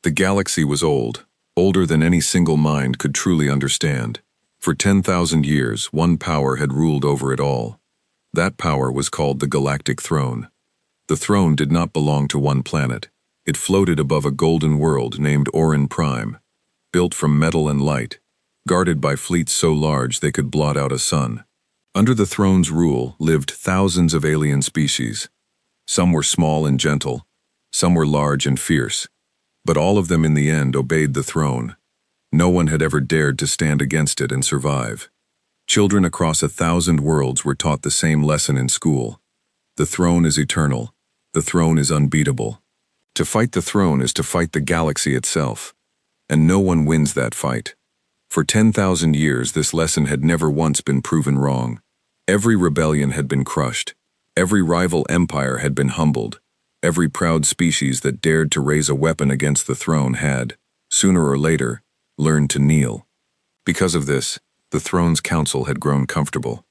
The galaxy was old, older than any single mind could truly understand. For 10,000 years, one power had ruled over it all. That power was called the Galactic Throne. The throne did not belong to one planet. It floated above a golden world named Orin Prime, built from metal and light, guarded by fleets so large they could blot out a sun. Under the throne's rule lived thousands of alien species. Some were small and gentle, some were large and fierce, but all of them in the end obeyed the throne. No one had ever dared to stand against it and survive. Children across 1,000 worlds were taught the same lesson in school. The throne is eternal. The throne is unbeatable. To fight the throne is to fight the galaxy itself. And no one wins that fight. For 10,000 years, this lesson had never once been proven wrong. Every rebellion had been crushed. Every rival empire had been humbled. Every proud species that dared to raise a weapon against the throne had, sooner or later, learned to kneel. Because of this, the throne's council had grown comfortable.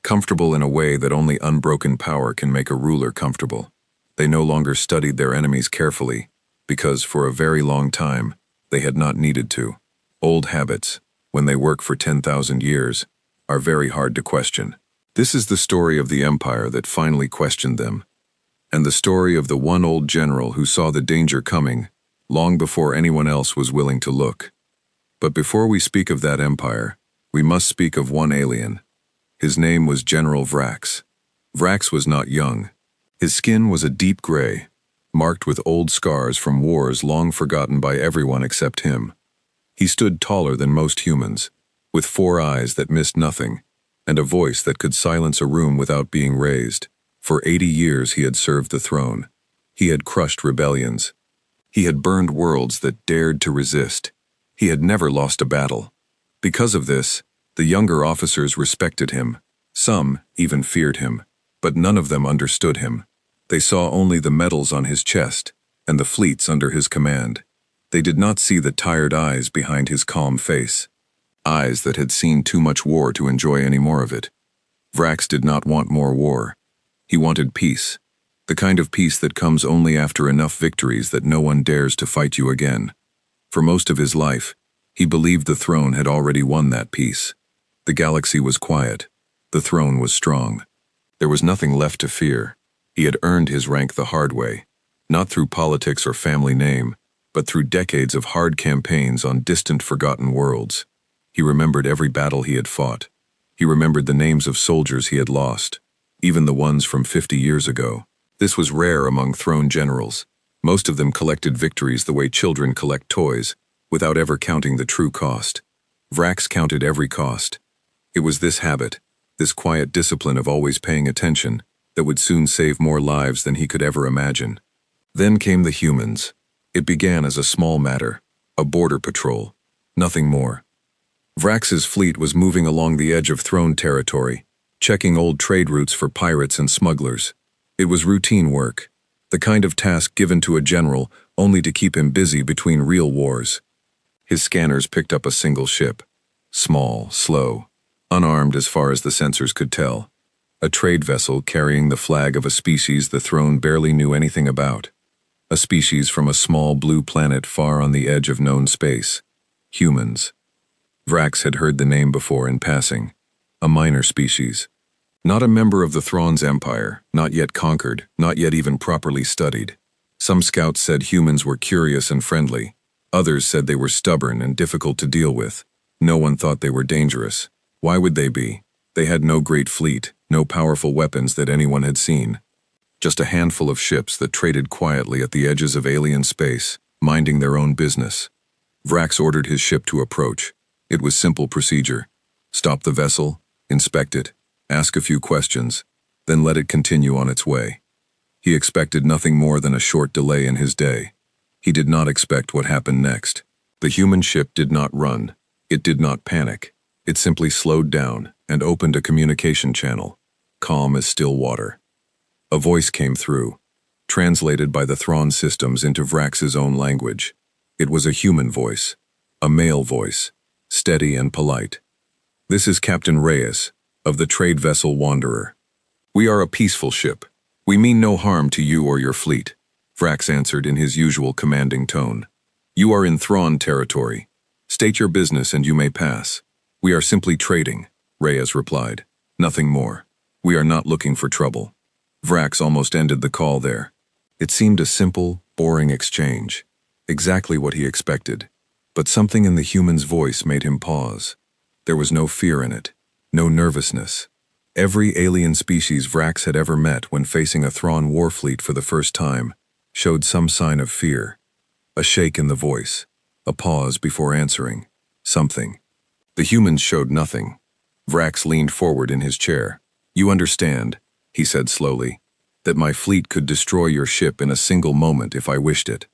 Comfortable in a way that only unbroken power can make a ruler comfortable. They no longer studied their enemies carefully, because for a very long time, they had not needed to. Old habits, when they work for 10,000 years, are very hard to question. This is the story of the empire that finally questioned them, and the story of the one old general who saw the danger coming long before anyone else was willing to look. But before we speak of that empire, we must speak of one alien. His name was General Vrax. Vrax was not young. His skin was a deep gray, marked with old scars from wars long forgotten by everyone except him. He stood taller than most humans, with 4 eyes that missed nothing, and a voice that could silence a room without being raised. For 80 years he had served the throne. He had crushed rebellions. He had burned worlds that dared to resist. He had never lost a battle. Because of this, the younger officers respected him. Some even feared him, but none of them understood him. They saw only the medals on his chest and the fleets under his command. They did not see the tired eyes behind his calm face, eyes that had seen too much war to enjoy any more of it. Vrax did not want more war. He wanted peace, the kind of peace that comes only after enough victories that no one dares to fight you again. For most of his life, he believed the throne had already won that peace. The galaxy was quiet. The throne was strong. There was nothing left to fear. He had earned his rank the hard way, not through politics or family name, but through decades of hard campaigns on distant, forgotten worlds. He remembered every battle he had fought. He remembered the names of soldiers he had lost, even the ones from 50 years ago. This was rare among throne generals. Most of them collected victories the way children collect toys, without ever counting the true cost. Vrax counted every cost. It was this habit, this quiet discipline of always paying attention, that would soon save more lives than he could ever imagine. Then came the humans. It began as a small matter, a border patrol, nothing more. Vrax's fleet was moving along the edge of throne territory, checking old trade routes for pirates and smugglers. It was routine work, the kind of task given to a general only to keep him busy between real wars. His scanners picked up a single ship, small, slow, unarmed as far as the sensors could tell. A trade vessel carrying the flag of a species the throne barely knew anything about. A species from a small blue planet far on the edge of known space. Humans. Vrax had heard the name before in passing. A minor species. Not a member of the Thrawn's empire, not yet conquered, not yet even properly studied. Some scouts said humans were curious and friendly. Others said they were stubborn and difficult to deal with. No one thought they were dangerous. Why would they be? They had no great fleet, no powerful weapons that anyone had seen. Just a handful of ships that traded quietly at the edges of alien space, minding their own business. Vrax ordered his ship to approach. It was simple procedure. Stop the vessel, inspect it, ask a few questions, then let it continue on its way. He expected nothing more than a short delay in his day. He did not expect what happened next. The human ship did not run. It did not panic. It simply slowed down and opened a communication channel, calm as still water. A voice came through, translated by the Thrawn systems into Vrax's own language. It was a human voice, a male voice, steady and polite. "This is Captain Reyes, of the trade vessel Wanderer. We are a peaceful ship. We mean no harm to you or your fleet," Vrax answered in his usual commanding tone. "You are in Thrawn territory. State your business and you may pass." "We are simply trading," Reyes replied. "Nothing more. We are not looking for trouble." Vrax almost ended the call there. It seemed a simple, boring exchange. Exactly what he expected. But something in the human's voice made him pause. There was no fear in it. No nervousness. Every alien species Vrax had ever met when facing a Thrawn warfleet for the first time showed some sign of fear. A shake in the voice. A pause before answering. Something. The humans showed nothing. Vrax leaned forward in his chair. "You understand," he said slowly, "that my fleet could destroy your ship in a single moment if I wished it."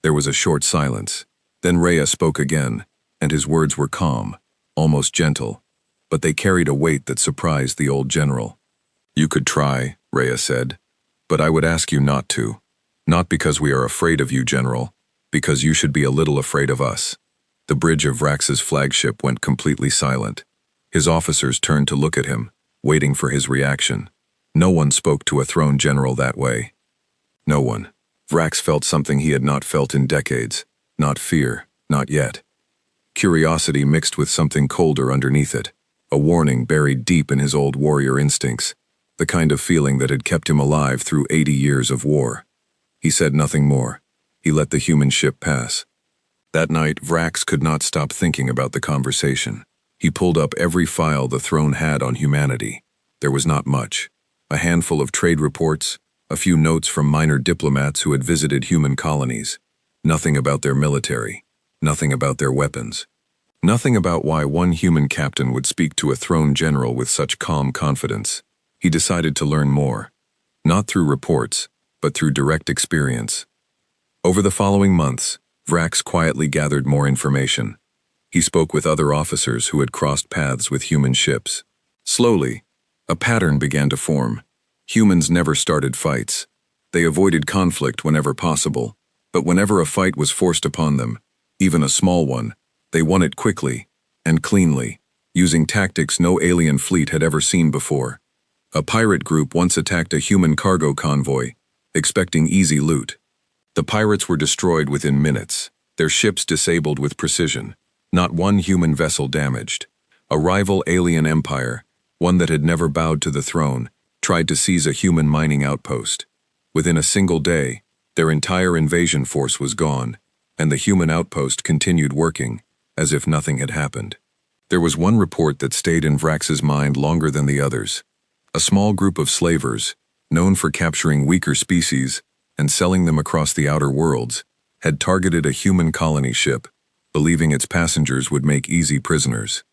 There was a short silence. Then Rhea spoke again, and his words were calm, almost gentle, but they carried a weight that surprised the old general. "You could try," Rhea said, "but I would ask you not to. Not because we are afraid of you, General, because you should be a little afraid of us." The bridge of Vrax's flagship went completely silent. His officers turned to look at him, waiting for his reaction. No one spoke to a thrown general that way. No one. Vrax felt something he had not felt in decades. Not fear, not yet. Curiosity mixed with something colder underneath it. A warning buried deep in his old warrior instincts. The kind of feeling that had kept him alive through 80 years of war. He said nothing more. He let the human ship pass. That night, Vrax could not stop thinking about the conversation. He pulled up every file the throne had on humanity. There was not much. A handful of trade reports, a few notes from minor diplomats who had visited human colonies. Nothing about their military. Nothing about their weapons. Nothing about why one human captain would speak to a throne general with such calm confidence. He decided to learn more. Not through reports, but through direct experience. Over the following months, Vrax quietly gathered more information. He spoke with other officers who had crossed paths with human ships. Slowly, a pattern began to form. Humans never started fights. They avoided conflict whenever possible, but whenever a fight was forced upon them, even a small one, they won it quickly and cleanly, using tactics no alien fleet had ever seen before. A pirate group once attacked a human cargo convoy, expecting easy loot. The pirates were destroyed within minutes, their ships disabled with precision, not one human vessel damaged. A rival alien empire, one that had never bowed to the throne, tried to seize a human mining outpost. Within a single day, their entire invasion force was gone, and the human outpost continued working, as if nothing had happened. There was one report that stayed in Vrax's mind longer than the others. A small group of slavers, known for capturing weaker species and selling them across the outer worlds, had targeted a human colony ship, believing its passengers would make easy prisoners.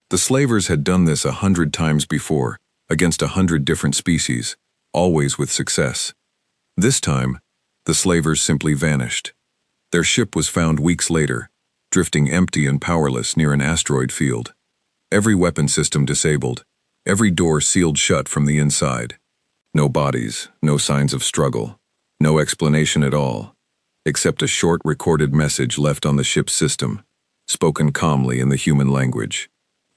The slavers had done this 100 times before, against 100 different species, always with success. This time, the slavers simply vanished. Their ship was found weeks later, drifting empty and powerless near an asteroid field. Every weapon system disabled, every door sealed shut from the inside. No bodies, no signs of struggle, no explanation at all, except a short recorded message left on the ship's system, spoken calmly in the human language.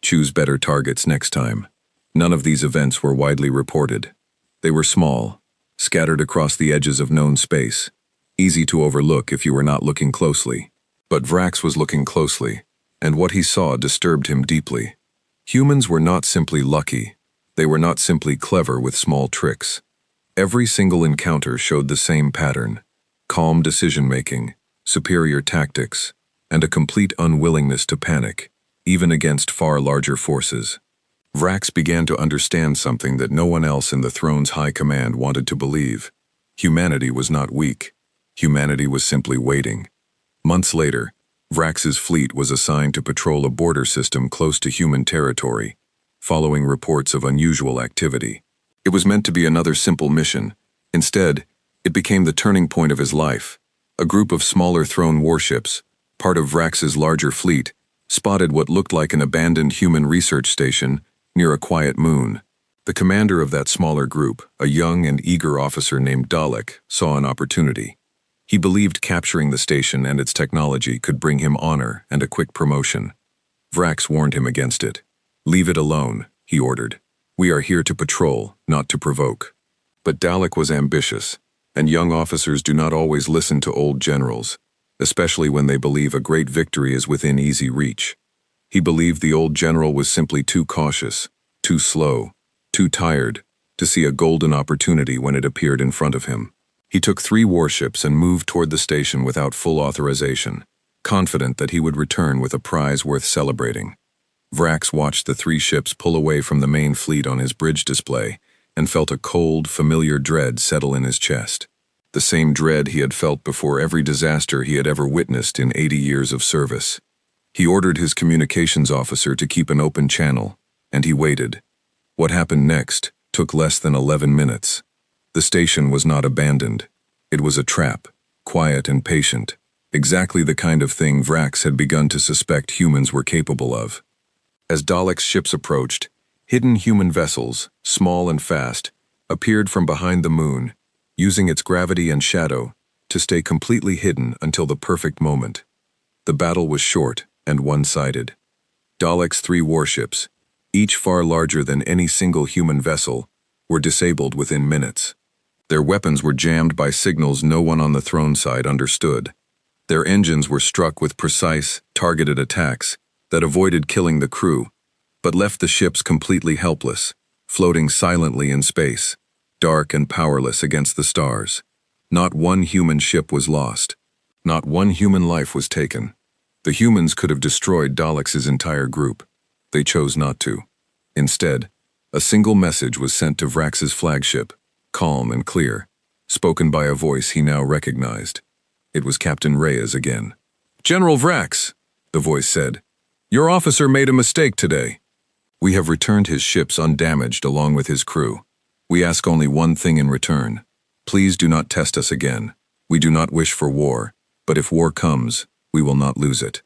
"Choose better targets next time." None of these events were widely reported. They were small, scattered across the edges of known space, easy to overlook if you were not looking closely. But Vrax was looking closely, and what he saw disturbed him deeply. Humans were not simply lucky. They were not simply clever with small tricks. Every single encounter showed the same pattern: calm decision-making, superior tactics, and a complete unwillingness to panic, even against far larger forces. Vrax began to understand something that no one else in the throne's high command wanted to believe. Humanity was not weak. Humanity was simply waiting. Months later, Vrax's fleet was assigned to patrol a border system close to human territory, following reports of unusual activity. It was meant to be another simple mission. Instead, it became the turning point of his life. A group of smaller throne warships, part of Vrax's larger fleet, spotted what looked like an abandoned human research station near a quiet moon. The commander of that smaller group, a young and eager officer named Dalek, saw an opportunity. He believed capturing the station and its technology could bring him honor and a quick promotion. Vrax warned him against it. "Leave it alone," he ordered. "We are here to patrol, not to provoke." But Dalek was ambitious, and young officers do not always listen to old generals. especially when they believe a great victory is within easy reach. He believed the old general was simply too cautious, too slow, too tired to see a golden opportunity when it appeared in front of him. He took 3 warships and moved toward the station without full authorization, confident that he would return with a prize worth celebrating. Vrax watched the 3 ships pull away from the main fleet on his bridge display and felt a cold, familiar dread settle in his chest. The same dread he had felt before every disaster he had ever witnessed in 80 years of service. He ordered his communications officer to keep an open channel, and he waited. What happened next took less than 11 minutes. The station was not abandoned. It was a trap, quiet and patient, exactly the kind of thing Vrax had begun to suspect humans were capable of. As Dalek's ships approached, hidden human vessels, small and fast, appeared from behind the moon, using its gravity and shadow to stay completely hidden until the perfect moment. The battle was short and one-sided. Dalek's 3 warships, each far larger than any single human vessel, were disabled within minutes. Their weapons were jammed by signals no one on the throne side understood. Their engines were struck with precise, targeted attacks that avoided killing the crew, but left the ships completely helpless, floating silently in space, dark and powerless against the stars. Not one human ship was lost. Not one human life was taken. The humans could have destroyed Dalek's entire group. They chose not to. Instead, a single message was sent to Vrax's flagship, calm and clear, spoken by a voice he now recognized. It was Captain Reyes again. "General Vrax," the voice said, "your officer made a mistake today. We have returned his ships undamaged along with his crew. We ask only one thing in return. Please do not test us again. We do not wish for war, but if war comes, we will not lose it."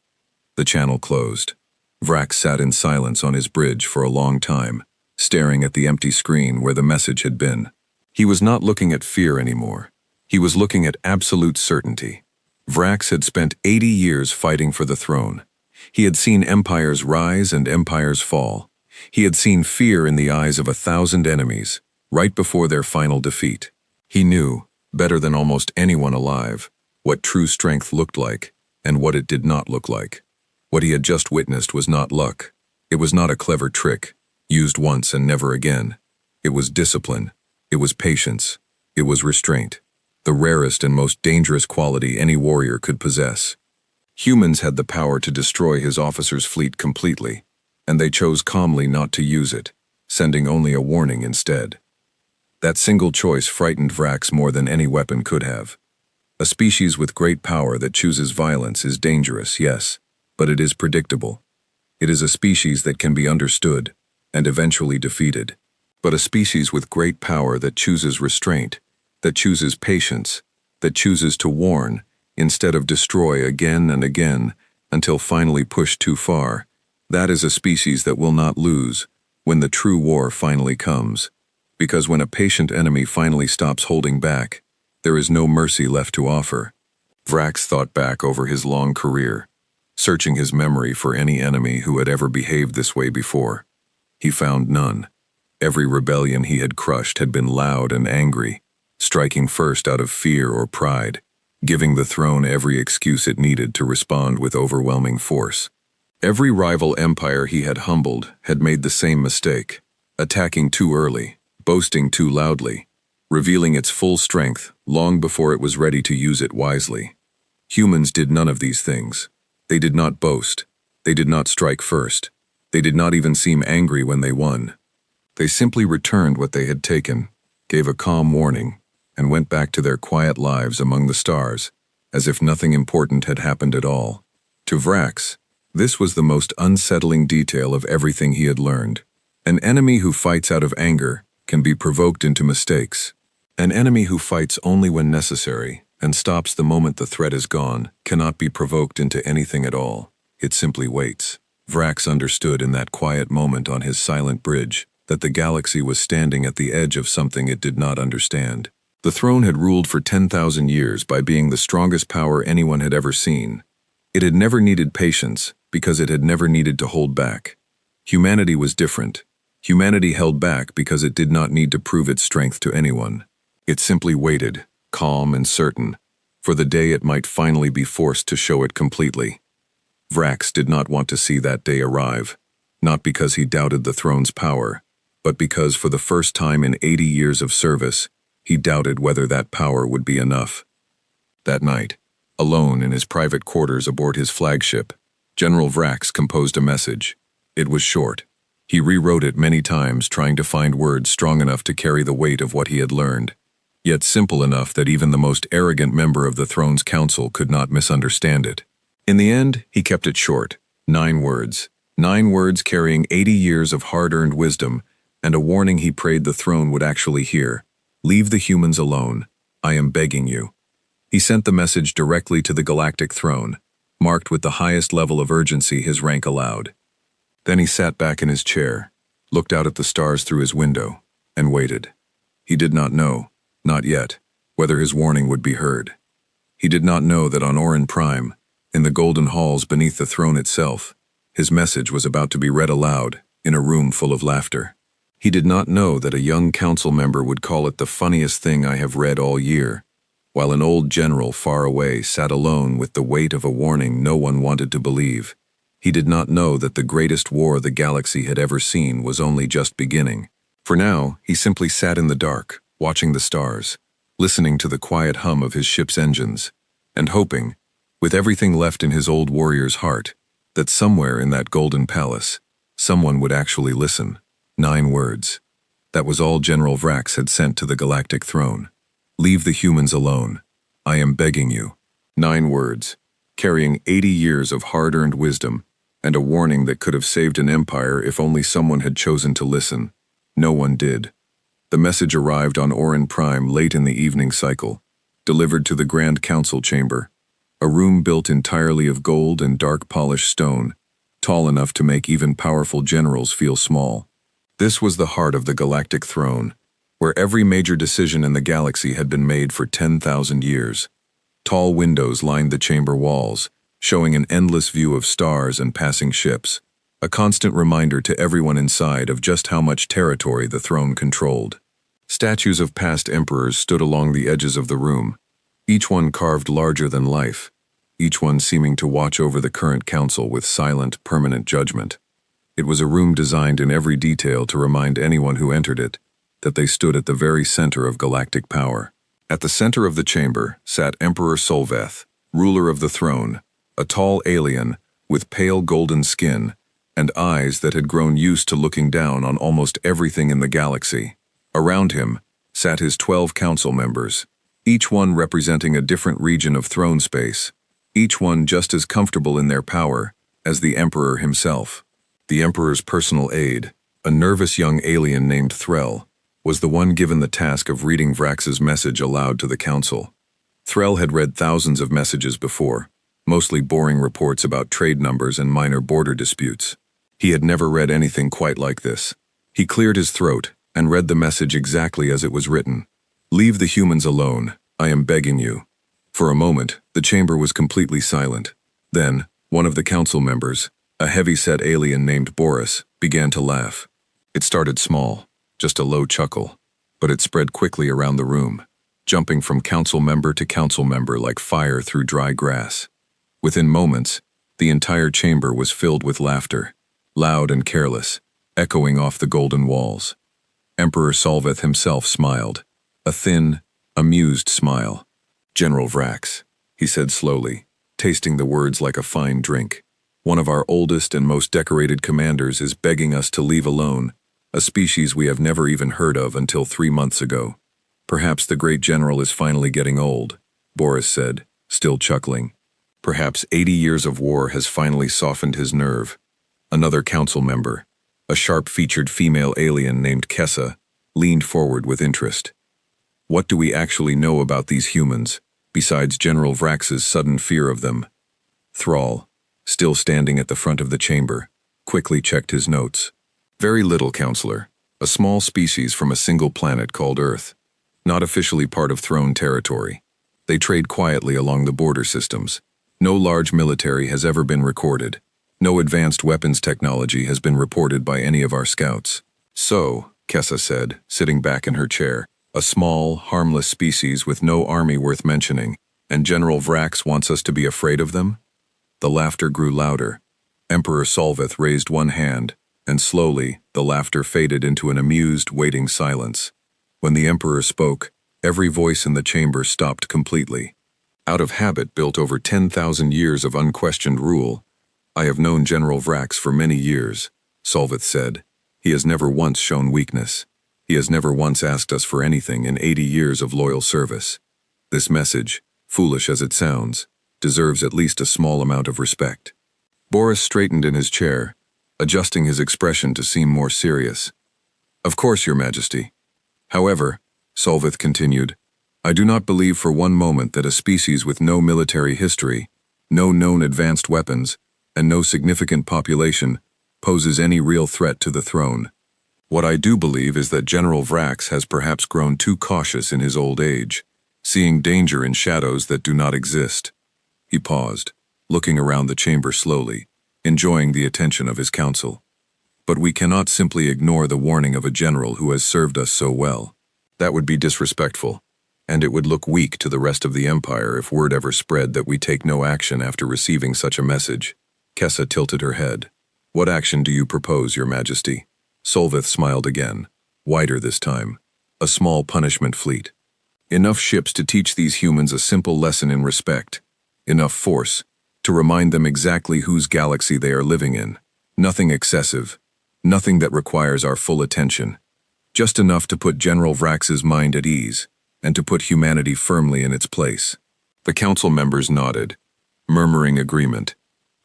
The channel closed. Vrax sat in silence on his bridge for a long time, staring at the empty screen where the message had been. He was not looking at fear anymore. He was looking at absolute certainty. Vrax had spent 80 years fighting for the throne. He had seen empires rise and empires fall. He had seen fear in the eyes of 1,000 enemies, right before their final defeat. He knew, better than almost anyone alive, what true strength looked like and what it did not look like. What he had just witnessed was not luck. It was not a clever trick, used once and never again. It was discipline. It was patience. It was restraint. The rarest and most dangerous quality any warrior could possess. Humans had the power to destroy his officer's fleet completely, and they chose calmly not to use it, sending only a warning instead. That single choice frightened Vrax more than any weapon could have. A species with great power that chooses violence is dangerous, yes, but it is predictable. It is a species that can be understood and eventually defeated. But a species with great power that chooses restraint, that chooses patience, that chooses to warn instead of destroy again and again until finally pushed too far, that is a species that will not lose when the true war finally comes. Because when a patient enemy finally stops holding back, there is no mercy left to offer. Vrax thought back over his long career, searching his memory for any enemy who had ever behaved this way before. He found none. Every rebellion he had crushed had been loud and angry, striking first out of fear or pride, giving the throne every excuse it needed to respond with overwhelming force. Every rival empire he had humbled had made the same mistake, attacking too early, boasting too loudly, revealing its full strength long before it was ready to use it wisely. Humans did none of these things. They did not boast. They did not strike first. They did not even seem angry when they won. They simply returned what they had taken, gave a calm warning, and went back to their quiet lives among the stars, as if nothing important had happened at all. To Vrax, this was the most unsettling detail of everything he had learned. An enemy who fights out of anger can be provoked into mistakes. An enemy who fights only when necessary and stops the moment the threat is gone cannot be provoked into anything at all. It simply waits. Vrax understood in that quiet moment on his silent bridge that the galaxy was standing at the edge of something it did not understand. The throne had ruled for 10,000 years by being the strongest power anyone had ever seen. It had never needed patience because it had never needed to hold back. Humanity was different. Humanity held back because it did not need to prove its strength to anyone. It simply waited, calm and certain, for the day it might finally be forced to show it completely. Vrax did not want to see that day arrive, not because he doubted the throne's power, but because for the first time in 80 years of service, he doubted whether that power would be enough. That night, alone in his private quarters aboard his flagship, General Vrax composed a message. It was short. He rewrote it many times, trying to find words strong enough to carry the weight of what he had learned, yet simple enough that even the most arrogant member of the throne's council could not misunderstand it. In the end, he kept it short. 9 words. 9 words carrying 80 years of hard-earned wisdom, and a warning he prayed the throne would actually hear. Leave the humans alone. I am begging you. He sent the message directly to the Galactic throne, marked with the highest level of urgency his rank allowed. Then he sat back in his chair, looked out at the stars through his window, and waited. He did not know, not yet, whether his warning would be heard. He did not know that on Orin Prime, in the golden halls beneath the throne itself, his message was about to be read aloud in a room full of laughter. He did not know that a young council member would call it the funniest thing I have read all year, while an old general far away sat alone with the weight of a warning no one wanted to believe. He did not know that the greatest war the galaxy had ever seen was only just beginning. For now, he simply sat in the dark, watching the stars, listening to the quiet hum of his ship's engines, and hoping, with everything left in his old warrior's heart, that somewhere in that golden palace, someone would actually listen. 9 words. That was all General Vrax had sent to the Galactic throne. Leave the humans alone. I am begging you. 9 words, carrying 80 years of hard-earned wisdom, and a warning that could have saved an empire if only someone had chosen to listen. No one did. The message arrived on Orin Prime late in the evening cycle, delivered to the Grand Council chamber, a room built entirely of gold and dark polished stone, tall enough to make even powerful generals feel small. This was the heart of the Galactic throne, where every major decision in the galaxy had been made for 10,000 years. Tall windows lined the chamber walls, showing an endless view of stars and passing ships, a constant reminder to everyone inside of just how much territory the throne controlled. Statues of past emperors stood along the edges of the room, each one carved larger than life, each one seeming to watch over the current council with silent, permanent judgment. It was a room designed in every detail to remind anyone who entered it that they stood at the very center of galactic power. At the center of the chamber sat Emperor Solveth, ruler of the throne, a tall alien with pale golden skin and eyes that had grown used to looking down on almost everything in the galaxy. Around him sat his 12 council members, each one representing a different region of throne space, each one just as comfortable in their power as the Emperor himself. The Emperor's personal aide, a nervous young alien named Threll, was the one given the task of reading Vrax's message aloud to the council. Threll had read thousands of messages before, mostly boring reports about trade numbers and minor border disputes. He had never read anything quite like this. He cleared his throat and read the message exactly as it was written. Leave the humans alone, I am begging you. For a moment, the chamber was completely silent. Then, one of the council members, a heavy-set alien named Boris, began to laugh. It started small, just a low chuckle, but it spread quickly around the room, jumping from council member to council member like fire through dry grass. Within moments, the entire chamber was filled with laughter, loud and careless, echoing off the golden walls. Emperor Solveth himself smiled, a thin, amused smile. General Vrax, he said slowly, tasting the words like a fine drink. One of our oldest and most decorated commanders is begging us to leave alone, a species we have never even heard of until 3 months ago. Perhaps the great general is finally getting old, Boris said, still chuckling. Perhaps 80 years of war has finally softened his nerve. Another council member, a sharp-featured female alien named Kessa, leaned forward with interest. What do we actually know about these humans, besides General Vrax's sudden fear of them? Thrall, still standing at the front of the chamber, quickly checked his notes. Very little, Counselor. A small species from a single planet called Earth. Not officially part of throne territory. They trade quietly along the border systems. No large military has ever been recorded. No advanced weapons technology has been reported by any of our scouts. So, Kessa said, sitting back in her chair, a small, harmless species with no army worth mentioning, And General Vrax wants us to be afraid of them? The laughter grew louder. Emperor Solvith raised one hand, and slowly the laughter faded into an amused, waiting silence. When the Emperor spoke, every voice in the chamber stopped completely. Out of habit built over 10,000 years of unquestioned rule, I have known General Vrax for many years, Solvith said. He has never once shown weakness. He has never once asked us for anything in 80 years of loyal service. This message, foolish as it sounds, deserves at least a small amount of respect. Boris straightened in his chair, adjusting his expression to seem more serious. Of course, Your Majesty. However, Solvith continued, I do not believe for one moment that a species with no military history, no known advanced weapons, and no significant population poses any real threat to the throne. What I do believe is that General Vrax has perhaps grown too cautious in his old age, seeing danger in shadows that do not exist. He paused, looking around the chamber slowly, enjoying the attention of his council. But we cannot simply ignore the warning of a general who has served us so well. That would be disrespectful, and it would look weak to the rest of the Empire if word ever spread that we take no action after receiving such a message. Kessa tilted her head. What action do you propose, Your Majesty? Solvith smiled again, wider this time. A small punishment fleet. Enough ships to teach these humans a simple lesson in respect. Enough force to remind them exactly whose galaxy they are living in. Nothing excessive. Nothing that requires our full attention. Just enough to put General Vrax's mind at ease, and to put humanity firmly in its place. The council members nodded, murmuring agreement.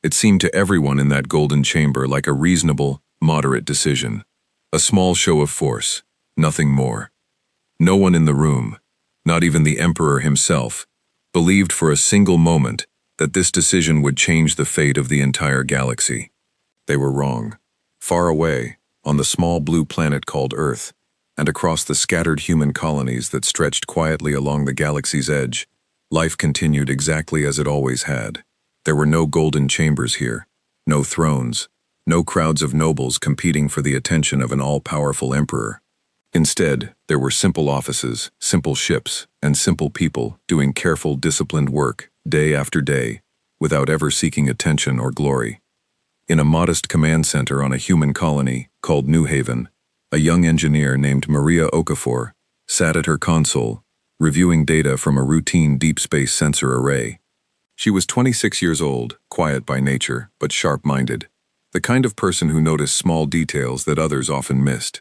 It seemed to everyone in that golden chamber like a reasonable, moderate decision. A small show of force, nothing more. No one in the room, not even the Emperor himself, believed for a single moment that this decision would change the fate of the entire galaxy. They were wrong. Far away, on the small blue planet called Earth, and across the scattered human colonies that stretched quietly along the galaxy's edge, life continued exactly as it always had. There were no golden chambers here, no thrones, no crowds of nobles competing for the attention of an all-powerful emperor. Instead, there were simple offices, simple ships, and simple people doing careful, disciplined work, day after day, without ever seeking attention or glory. In a modest command center on a human colony called New Haven, a young engineer named Maria Okafor sat at her console, reviewing data from a routine deep space sensor array. She was 26 years old, quiet by nature, but sharp-minded, the kind of person who noticed small details that others often missed.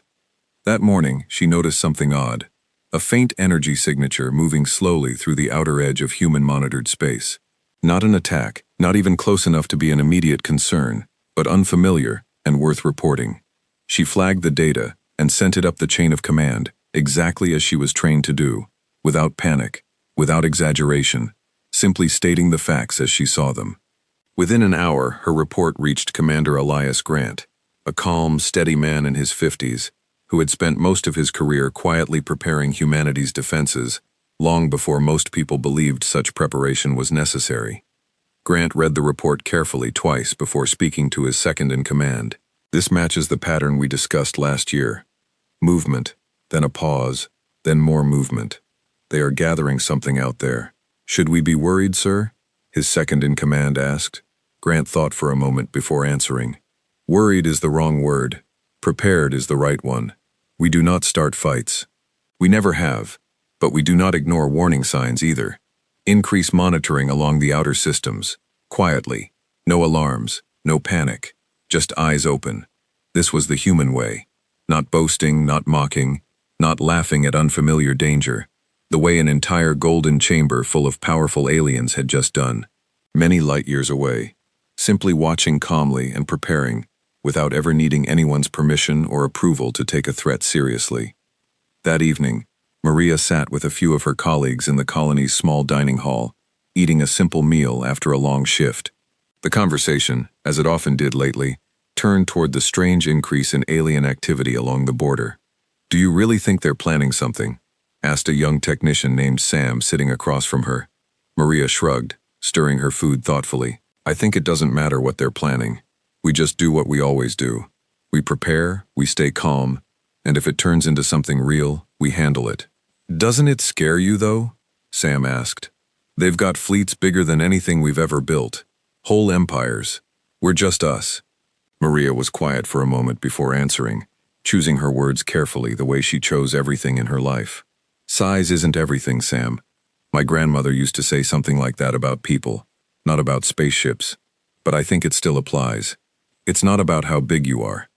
That morning, she noticed something odd, a faint energy signature moving slowly through the outer edge of human-monitored space. Not an attack, not even close enough to be an immediate concern, but unfamiliar and worth reporting. She flagged the data and sent it up the chain of command, exactly as she was trained to do, without panic, without exaggeration, simply stating the facts as she saw them. Within an hour, her report reached Commander Elias Grant, a calm, steady man in his 50s, who had spent most of his career quietly preparing humanity's defenses, long before most people believed such preparation was necessary. Grant read the report carefully twice before speaking to his second-in-command. This matches the pattern we discussed last year. Movement, then a pause, then more movement. They are gathering something out there. Should we be worried, sir? His second-in-command asked. Grant thought for a moment before answering. Worried is the wrong word. Prepared is the right one. We do not start fights. We never have, but we do not ignore warning signs either. Increase monitoring along the outer systems, quietly. No alarms, no panic, just eyes open. This was the human way. Not boasting, not mocking, not laughing at unfamiliar danger. The way an entire golden chamber full of powerful aliens had just done. Many light years away. Simply watching calmly and preparing, without ever needing anyone's permission or approval to take a threat seriously. That evening, Maria sat with a few of her colleagues in the colony's small dining hall, eating a simple meal after a long shift. The conversation, as it often did lately, turned toward the strange increase in alien activity along the border. Do you really think they're planning something? Asked a young technician named Sam sitting across from her. Maria shrugged, stirring her food thoughtfully. I think it doesn't matter what they're planning. We just do what we always do. We prepare, we stay calm, and if it turns into something real, we handle it. Doesn't it scare you, though? Sam asked. They've got fleets bigger than anything we've ever built. Whole empires. We're just us." Maria was quiet for a moment before answering, choosing her words carefully the way she chose everything in her life. "Size isn't everything, Sam. My grandmother used to say something like that about people, not about spaceships. But I think it still applies. It's not about how big you are.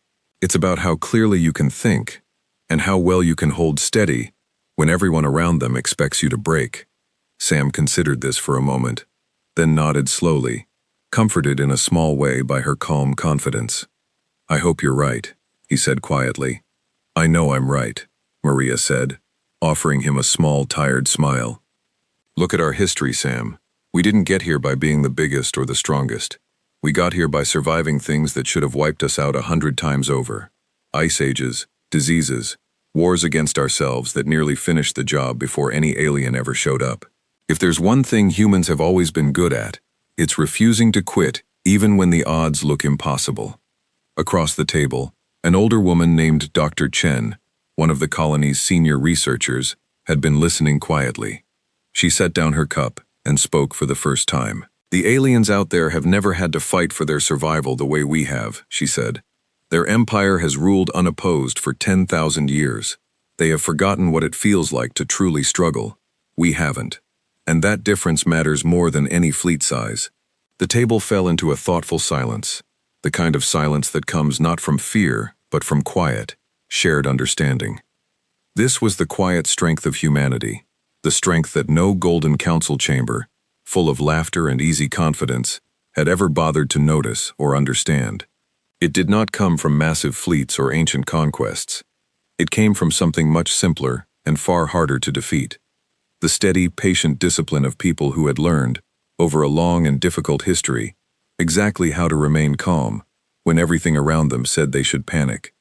It's about how clearly you can think, and how well you can hold steady when everyone around them expects you to break." Sam considered this for a moment, then nodded slowly, comforted in a small way by her calm confidence. "I hope you're right," he said quietly. "I know I'm right," Maria said, offering him a small, tired smile. "Look at our history, Sam. We didn't get here by being the biggest or the strongest. We got here by surviving things that should have wiped us out 100 times over. Ice ages, diseases, wars against ourselves that nearly finished the job before any alien ever showed up. If there's one thing humans have always been good at, it's refusing to quit even when the odds look impossible." Across the table, an older woman named Dr. Chen, one of the colony's senior researchers, had been listening quietly. She set down her cup and spoke for the first time. "The aliens out there have never had to fight for their survival the way we have," she said. "Their empire has ruled unopposed for 10,000 years. They have forgotten what it feels like to truly struggle. We haven't. And that difference matters more than any fleet size." The table fell into a thoughtful silence, the kind of silence that comes not from fear, but from quiet, shared understanding. This was the quiet strength of humanity, the strength that no golden council chamber, full of laughter and easy confidence, had ever bothered to notice or understand. It did not come from massive fleets or ancient conquests. It came from something much simpler and far harder to defeat. The steady, patient discipline of people who had learned, over a long and difficult history, exactly how to remain calm when everything around them said they should panic.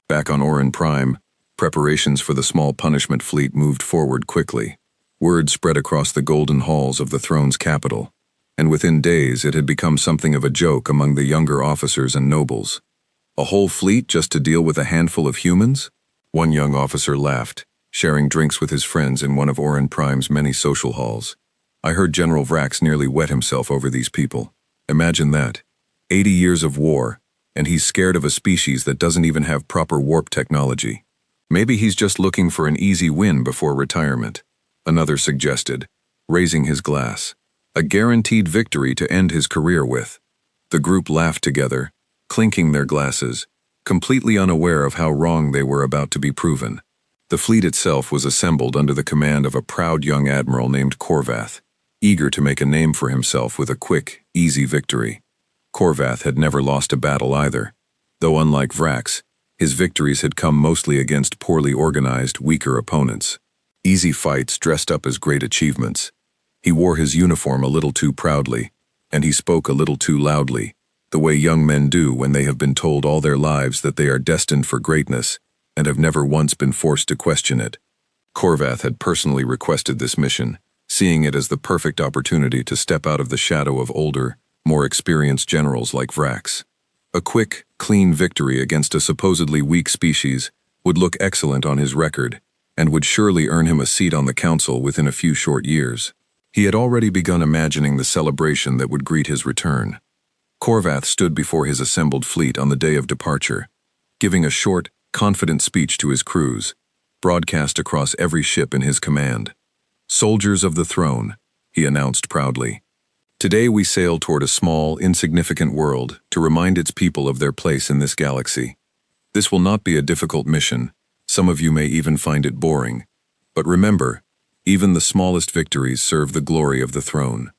Back on Orin Prime, preparations for the small punishment fleet moved forward quickly. Word spread across the golden halls of the throne's capital, and within days it had become something of a joke among the younger officers and nobles. A whole fleet just to deal with a handful of humans? One young officer laughed, sharing drinks with his friends in one of Orin Prime's many social halls. "I heard General Vrax nearly wet himself over these people. Imagine that. 80 years of war, and he's scared of a species that doesn't even have proper warp technology. Maybe he's just looking for an easy win before retirement," another suggested, raising his glass. "A guaranteed victory to end his career with." The group laughed together, clinking their glasses, completely unaware of how wrong they were about to be proven. The fleet itself was assembled under the command of a proud young admiral named Korvath, eager to make a name for himself with a quick, easy victory. Korvath had never lost a battle either, though unlike Vrax, his victories had come mostly against poorly organized, weaker opponents. Easy fights dressed up as great achievements. He wore his uniform a little too proudly, and he spoke a little too loudly, the way young men do when they have been told all their lives that they are destined for greatness and have never once been forced to question it. Korvath had personally requested this mission, seeing it as the perfect opportunity to step out of the shadow of older, more experienced generals like Vrax. A quick, clean victory against a supposedly weak species would look excellent on his record, and would surely earn him a seat on the council within a few short years. He had already begun imagining the celebration that would greet his return. Korvath stood before his assembled fleet on the day of departure, giving a short, confident speech to his crews, broadcast across every ship in his command. "Soldiers of the throne," he announced proudly. "Today we sail toward a small, insignificant world to remind its people of their place in this galaxy. This will not be a difficult mission. Some of you may even find it boring. But remember, even the smallest victories serve the glory of the throne."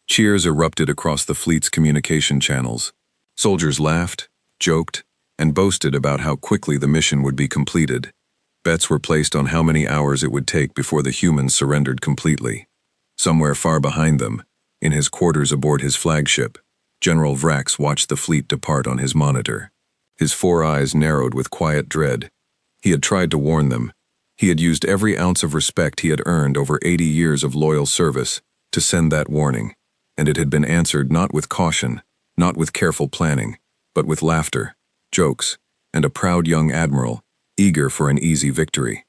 Cheers erupted across the fleet's communication channels. Soldiers laughed, joked, and boasted about how quickly the mission would be completed. Bets were placed on how many hours it would take before the humans surrendered completely. Somewhere far behind them, in his quarters aboard his flagship, General Vrax watched the fleet depart on his monitor. His 4 eyes narrowed with quiet dread. He had tried to warn them. He had used every ounce of respect he had earned over 80 years of loyal service to send that warning, and it had been answered not with caution, not with careful planning, but with laughter, jokes, and a proud young admiral, eager for an easy victory.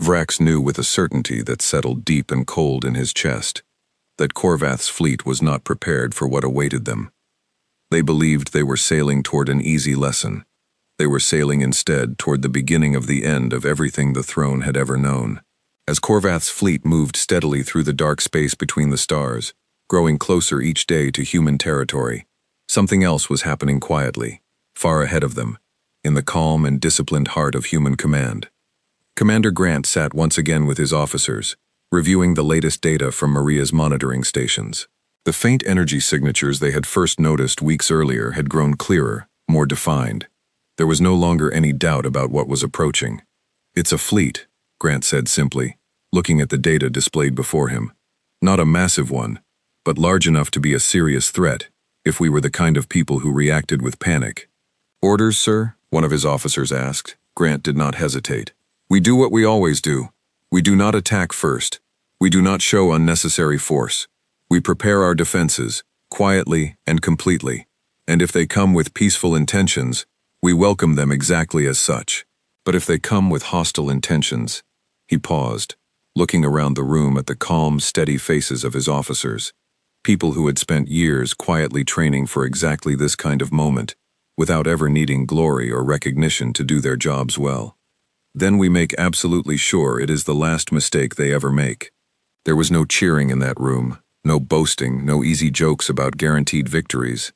Vrax knew with a certainty that settled deep and cold in his chest. that Korvath's fleet was not prepared for what awaited them. They believed they were sailing toward an easy lesson. They were sailing instead toward the beginning of the end of everything the throne had ever known. As Korvath's fleet moved steadily through the dark space between the stars, growing closer each day to human territory, something else was happening quietly, far ahead of them, in the calm and disciplined heart of human command. Commander Grant sat once again with his officers, reviewing the latest data from Maria's monitoring stations. The faint energy signatures they had first noticed weeks earlier had grown clearer, more defined. There was no longer any doubt about what was approaching. "It's a fleet," Grant said simply, looking at the data displayed before him. "Not a massive one, but large enough to be a serious threat, if we were the kind of people who reacted with panic." "Orders, sir?" one of his officers asked. Grant did not hesitate. "We do what we always do. We do not attack first. We do not show unnecessary force. We prepare our defenses, quietly and completely, and if they come with peaceful intentions, we welcome them exactly as such. But if they come with hostile intentions—" He paused, looking around the room at the calm, steady faces of his officers, people who had spent years quietly training for exactly this kind of moment, without ever needing glory or recognition to do their jobs well. "Then we make absolutely sure it is the last mistake they ever make." There was no cheering in that room. No boasting, no easy jokes about guaranteed victories.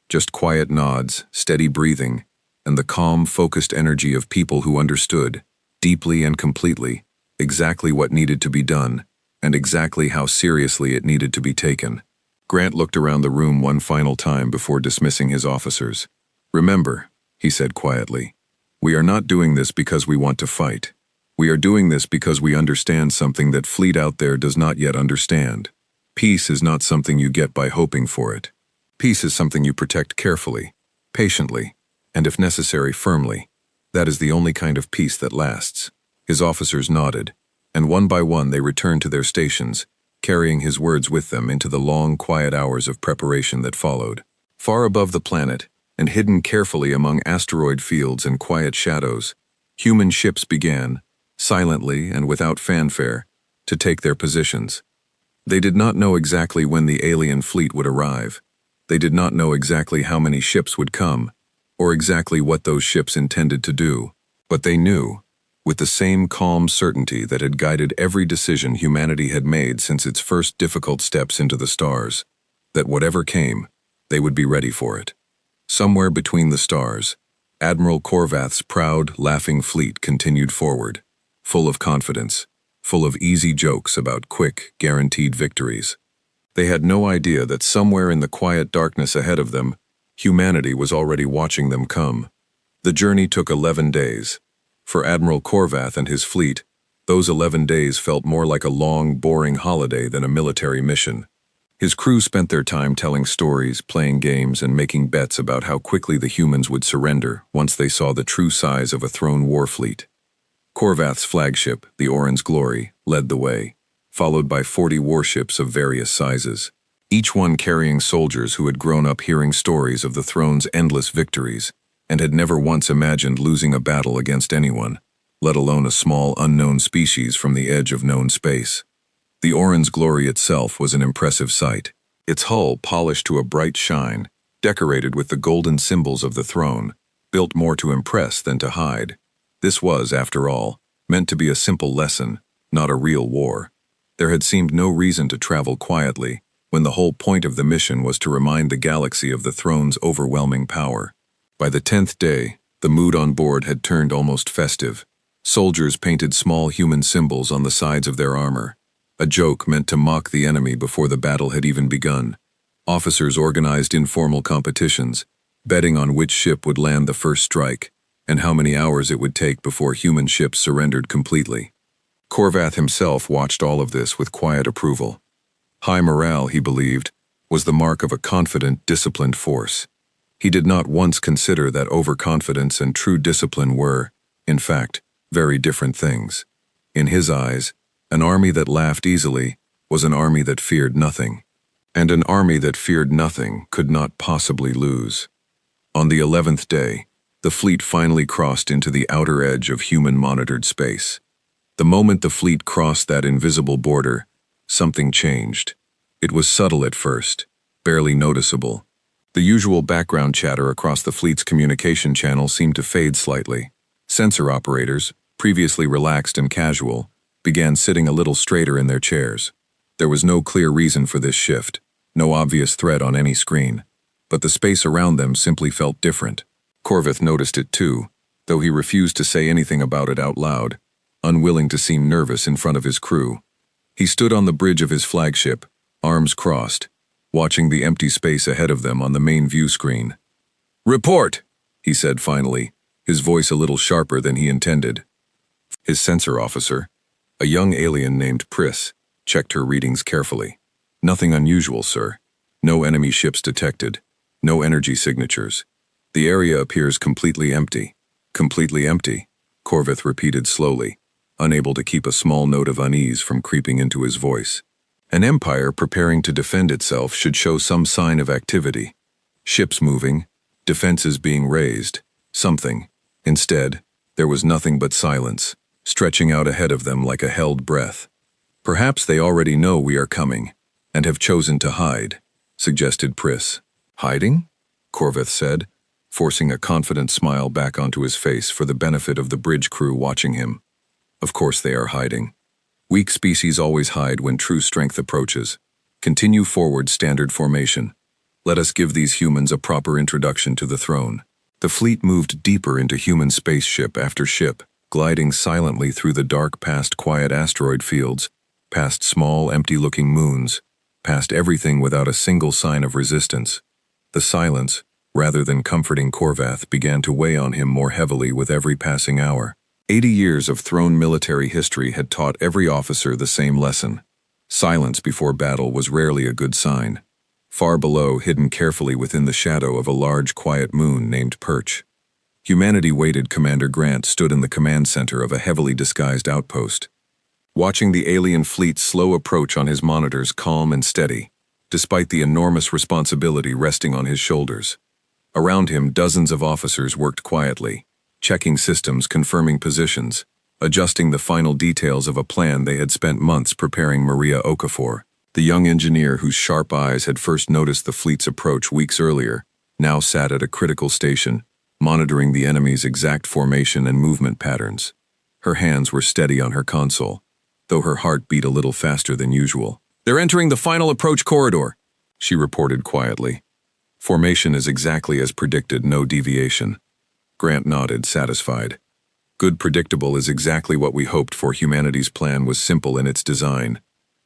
Just quiet nods, steady breathing, and the calm, focused energy of people who understood, deeply and completely, exactly what needed to be done, and exactly how seriously it needed to be taken. Grant looked around the room one final time before dismissing his officers. "Remember," he said quietly, "we are not doing this because we want to fight. We are doing this because we understand something that fleet out there does not yet understand. Peace is not something you get by hoping for it. Peace is something you protect carefully, patiently, and if necessary, firmly. That is the only kind of peace that lasts." His officers nodded, and one by one they returned to their stations, carrying his words with them into the long, quiet hours of preparation that followed. Far above the planet, and hidden carefully among asteroid fields and quiet shadows, human ships began, silently and without fanfare, to take their positions. They did not know exactly when the alien fleet would arrive. They did not know exactly how many ships would come, or exactly what those ships intended to do. But they knew, with the same calm certainty that had guided every decision humanity had made since its first difficult steps into the stars, that whatever came, they would be ready for it. Somewhere between the stars, Admiral Korvath's proud, laughing fleet continued forward, full of confidence, full of easy jokes about quick, guaranteed victories. They had no idea that somewhere in the quiet darkness ahead of them, humanity was already watching them come. The journey took 11 days. For Admiral Korvath and his fleet, those 11 days felt more like a long, boring holiday than a military mission. His crew spent their time telling stories, playing games, and making bets about how quickly the humans would surrender once they saw the true size of a throne war fleet. Korvath's flagship, the Oran's Glory, led the way, followed by 40 warships of various sizes, each one carrying soldiers who had grown up hearing stories of the throne's endless victories and had never once imagined losing a battle against anyone, let alone a small unknown species from the edge of known space. The Oran's Glory itself was an impressive sight, its hull polished to a bright shine, decorated with the golden symbols of the throne, built more to impress than to hide. This was, after all, meant to be a simple lesson, not a real war. There had seemed no reason to travel quietly, when the whole point of the mission was to remind the galaxy of the throne's overwhelming power. By the 10th day, the mood on board had turned almost festive. Soldiers painted small human symbols on the sides of their armor, a joke meant to mock the enemy before the battle had even begun. Officers organized informal competitions, betting on which ship would land the first strike, and how many hours it would take before human ships surrendered completely. Korvath himself watched all of this with quiet approval. High morale, he believed, was the mark of a confident, disciplined force. He did not once consider that overconfidence and true discipline were, in fact, very different things. In his eyes, an army that laughed easily was an army that feared nothing, and an army that feared nothing could not possibly lose. On the 11th day, the fleet finally crossed into the outer edge of human-monitored space. The moment the fleet crossed that invisible border, something changed. It was subtle at first, barely noticeable. The usual background chatter across the fleet's communication channel seemed to fade slightly. Sensor operators, previously relaxed and casual, began sitting a little straighter in their chairs. There was no clear reason for this shift, no obvious threat on any screen, but the space around them simply felt different. Corvith noticed it too, though he refused to say anything about it out loud, unwilling to seem nervous in front of his crew. He stood on the bridge of his flagship, arms crossed, watching the empty space ahead of them on the main view screen. "Report!" he said finally, his voice a little sharper than he intended. His sensor officer, a young alien named Pris, checked her readings carefully. "Nothing unusual, sir. No enemy ships detected. No energy signatures. The area appears completely empty." "Completely empty," Corvith repeated slowly, unable to keep a small note of unease from creeping into his voice. An empire preparing to defend itself should show some sign of activity. Ships moving, defenses being raised, something. Instead, there was nothing but silence, stretching out ahead of them like a held breath. "Perhaps they already know we are coming, and have chosen to hide," suggested Pris. "Hiding?" Corvith said, forcing a confident smile back onto his face for the benefit of the bridge crew watching him. "Of course they are hiding. Weak species always hide when true strength approaches. Continue forward, standard formation. Let us give these humans a proper introduction to the throne." The fleet moved deeper into human spaceship after ship, gliding silently through the dark past quiet asteroid fields, past small, empty-looking moons, past everything without a single sign of resistance. The silence, rather than comforting Corvath, began to weigh on him more heavily with every passing hour. 80 years of throne military history had taught every officer the same lesson. Silence before battle was rarely a good sign. Far below, hidden carefully within the shadow of a large, quiet moon named Perch, humanity waited. Commander Grant stood in the command center of a heavily disguised outpost, watching the alien fleet's slow approach on his monitors, calm and steady, despite the enormous responsibility resting on his shoulders. Around him, dozens of officers worked quietly, checking systems, confirming positions, adjusting the final details of a plan they had spent months preparing. Maria Okafor, the young engineer whose sharp eyes had first noticed the fleet's approach weeks earlier, now sat at a critical station, monitoring the enemy's exact formation and movement patterns. Her hands were steady on her console, though her heart beat a little faster than usual. "They're entering the final approach corridor," she reported quietly. "Formation is exactly as predicted, no deviation." Grant nodded, satisfied. "Good. Predictable is exactly what we hoped for." Humanity's plan was simple in its design,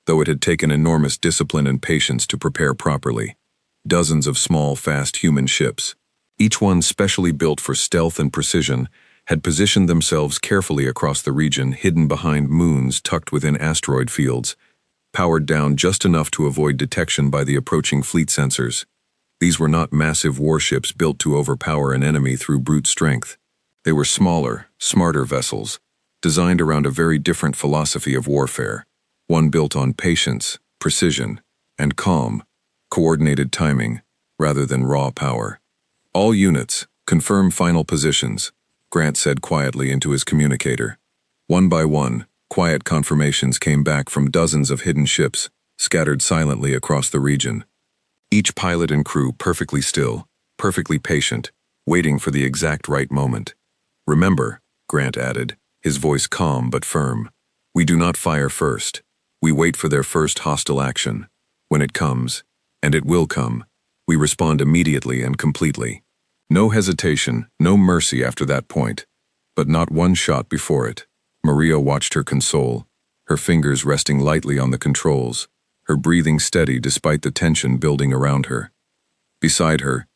though it had taken enormous discipline and patience to prepare properly. Dozens of small, fast human ships, each one specially built for stealth and precision, had positioned themselves carefully across the region, hidden behind moons tucked within asteroid fields, powered down just enough to avoid detection by the approaching fleet sensors. These were not massive warships built to overpower an enemy through brute strength. They were smaller, smarter vessels, designed around a very different philosophy of warfare, one built on patience, precision, and calm, coordinated timing, rather than raw power. "All units, confirm final positions," Grant said quietly into his communicator. One by one, quiet confirmations came back from dozens of hidden ships, scattered silently across the region. Each pilot and crew perfectly still, perfectly patient, waiting for the exact right moment. "Remember," Grant added, his voice calm but firm, "we do not fire first. We wait for their first hostile action. When it comes, and it will come, we respond immediately and completely. No hesitation, no mercy after that point, but not one shot before it." Maria watched her console, her fingers resting lightly on the controls, her breathing steady despite the tension building around her. Beside her,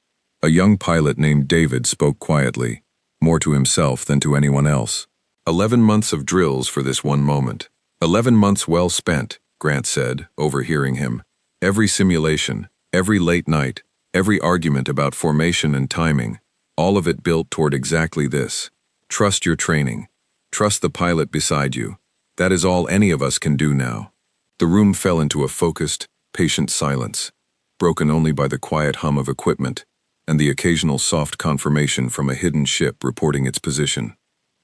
a young pilot named David spoke quietly, more to himself than to anyone else. 11 months of drills for this one moment. 11 months well spent, Grant said, overhearing him. Every simulation, every late night, every argument about formation and timing, all of it built toward exactly this. Trust your training. Trust the pilot beside you. That is all any of us can do now. The room fell into a focused, patient silence, broken only by the quiet hum of equipment and the occasional soft confirmation from a hidden ship reporting its position.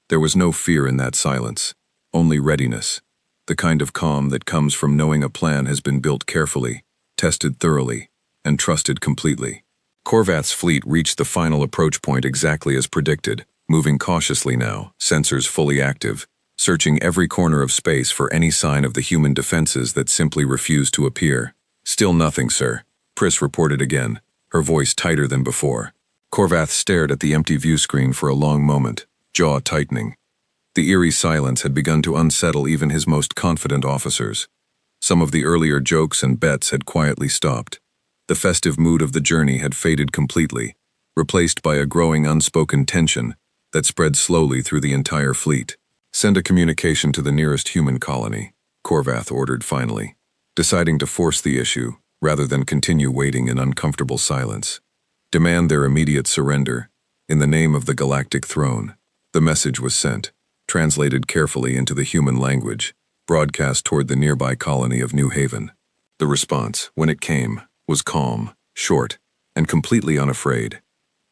There was no fear in that silence, only readiness, the kind of calm that comes from knowing a plan has been built carefully, tested thoroughly, and trusted completely. Korvath's fleet reached the final approach point exactly as predicted, moving cautiously now, sensors fully active, searching every corner of space for any sign of the human defenses that simply refused to appear. "Still nothing, sir," Pris reported again, her voice tighter than before. Korvath stared at the empty view screen for a long moment, jaw tightening. The eerie silence had begun to unsettle even his most confident officers. Some of the earlier jokes and bets had quietly stopped. The festive mood of the journey had faded completely, replaced by a growing unspoken tension that spread slowly through the entire fleet. "Send a communication to the nearest human colony," Korvath ordered finally, deciding to force the issue rather than continue waiting in uncomfortable silence. "Demand their immediate surrender, in the name of the Galactic Throne." The message was sent, translated carefully into the human language, broadcast toward the nearby colony of New Haven. The response, when it came, was calm, short, and completely unafraid.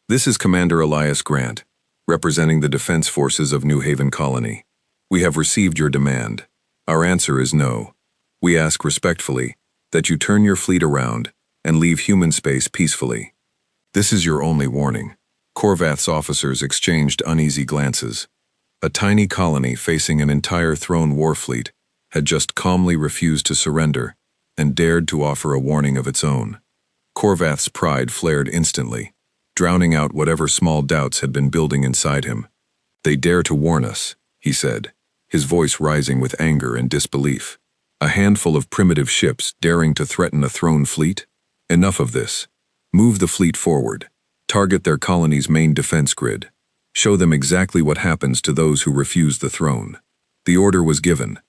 "This is Commander Elias Grant, representing the Defense Forces of New Haven Colony. We have received your demand. Our answer is no. We ask respectfully that you turn your fleet around and leave human space peacefully. This is your only warning." Korvath's officers exchanged uneasy glances. A tiny colony facing an entire throne war fleet had just calmly refused to surrender and dared to offer a warning of its own. Korvath's pride flared instantly, drowning out whatever small doubts had been building inside him. "They dare to warn us," he said, his voice rising with anger and disbelief. "A handful of primitive ships daring to threaten a throne fleet? Enough of this. Move the fleet forward. Target their colony's main defense grid. Show them exactly what happens to those who refuse the throne." The order was given.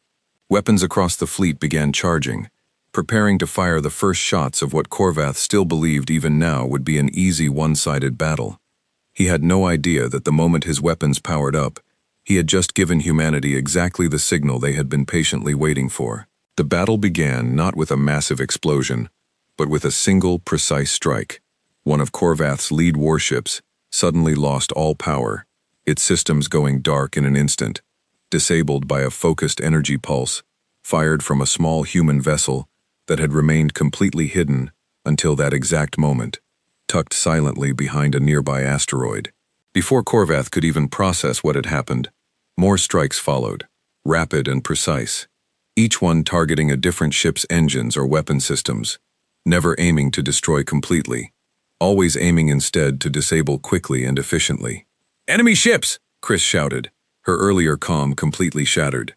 Weapons across the fleet began charging, preparing to fire the first shots of what Korvath still believed even now would be an easy one-sided battle. He had no idea that the moment his weapons powered up, he had just given humanity exactly the signal they had been patiently waiting for. The battle began not with a massive explosion, but with a single, precise strike. One of Korvath's lead warships suddenly lost all power, its systems going dark in an instant, disabled by a focused energy pulse, fired from a small human vessel that had remained completely hidden until that exact moment, tucked silently behind a nearby asteroid. Before Korvath could even process what had happened, more strikes followed, rapid and precise, each one targeting a different ship's engines or weapon systems, never aiming to destroy completely, always aiming instead to disable quickly and efficiently. "Enemy ships!" Chris shouted, her earlier calm completely shattered.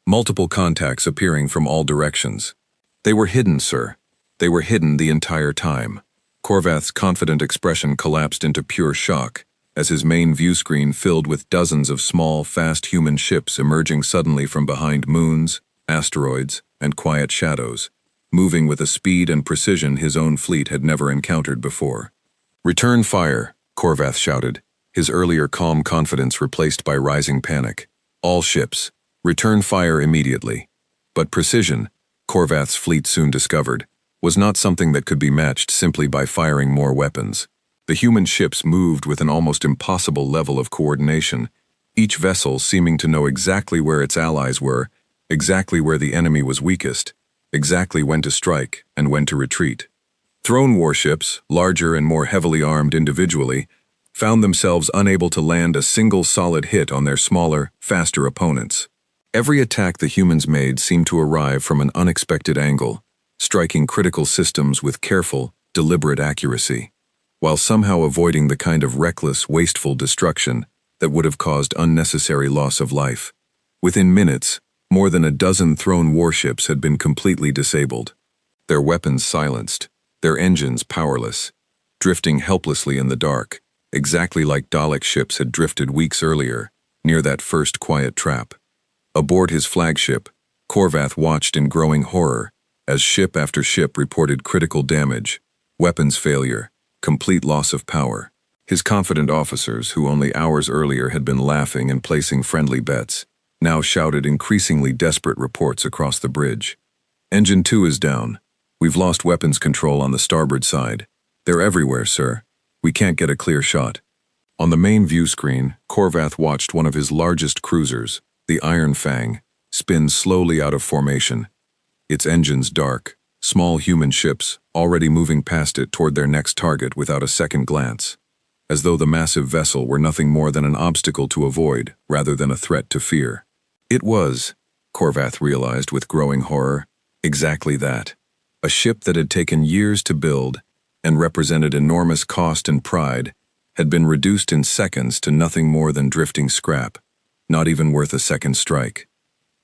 Multiple contacts appearing from all directions. "They were hidden, sir. They were hidden the entire time." Korvath's confident expression collapsed into pure shock as his main view screen filled with dozens of small, fast human ships emerging suddenly from behind moons, asteroids, and quiet shadows, moving with a speed and precision his own fleet had never encountered before. "Return fire," Korvath shouted, his earlier calm confidence replaced by rising panic. "All ships, return fire immediately." But precision, Korvath's fleet soon discovered, was not something that could be matched simply by firing more weapons. The human ships moved with an almost impossible level of coordination, each vessel seeming to know exactly where its allies were, exactly where the enemy was weakest, exactly when to strike and when to retreat. Throne warships, larger and more heavily armed individually, found themselves unable to land a single solid hit on their smaller, faster opponents. Every attack the humans made seemed to arrive from an unexpected angle, striking critical systems with careful, deliberate accuracy, while somehow avoiding the kind of reckless, wasteful destruction that would have caused unnecessary loss of life. Within minutes, more than a dozen throne warships had been completely disabled, their weapons silenced, their engines powerless, drifting helplessly in the dark, exactly like Dalek ships had drifted weeks earlier, near that first quiet trap. Aboard his flagship, Korvath watched in growing horror as ship after ship reported critical damage, weapons failure, complete loss of power. His confident officers, who only hours earlier had been laughing and placing friendly bets, now shouted increasingly desperate reports across the bridge. "Engine 2 is down. We've lost weapons control on the starboard side. They're everywhere, sir. We can't get a clear shot." On the main view screen, Korvath watched one of his largest cruisers, the Iron Fang, spin slowly out of formation. Its engines dark, small human ships already moving past it toward their next target without a second glance, as though the massive vessel were nothing more than an obstacle to avoid rather than a threat to fear. It was, Korvath realized with growing horror, exactly that. A ship that had taken years to build and represented enormous cost and pride had been reduced in seconds to nothing more than drifting scrap, not even worth a second strike.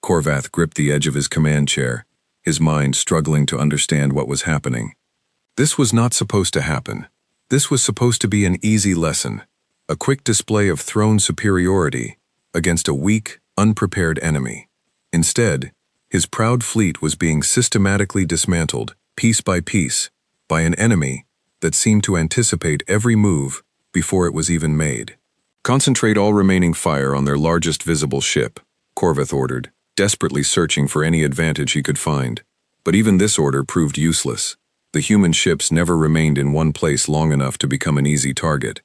Korvath gripped the edge of his command chair, his mind struggling to understand what was happening. This was not supposed to happen. This was supposed to be an easy lesson, a quick display of throne superiority against a weak, unprepared enemy. Instead, his proud fleet was being systematically dismantled, piece by piece, by an enemy that seemed to anticipate every move before it was even made. "Concentrate all remaining fire on their largest visible ship," Korvath ordered, desperately searching for any advantage he could find. But even this order proved useless. The human ships never remained in one place long enough to become an easy target.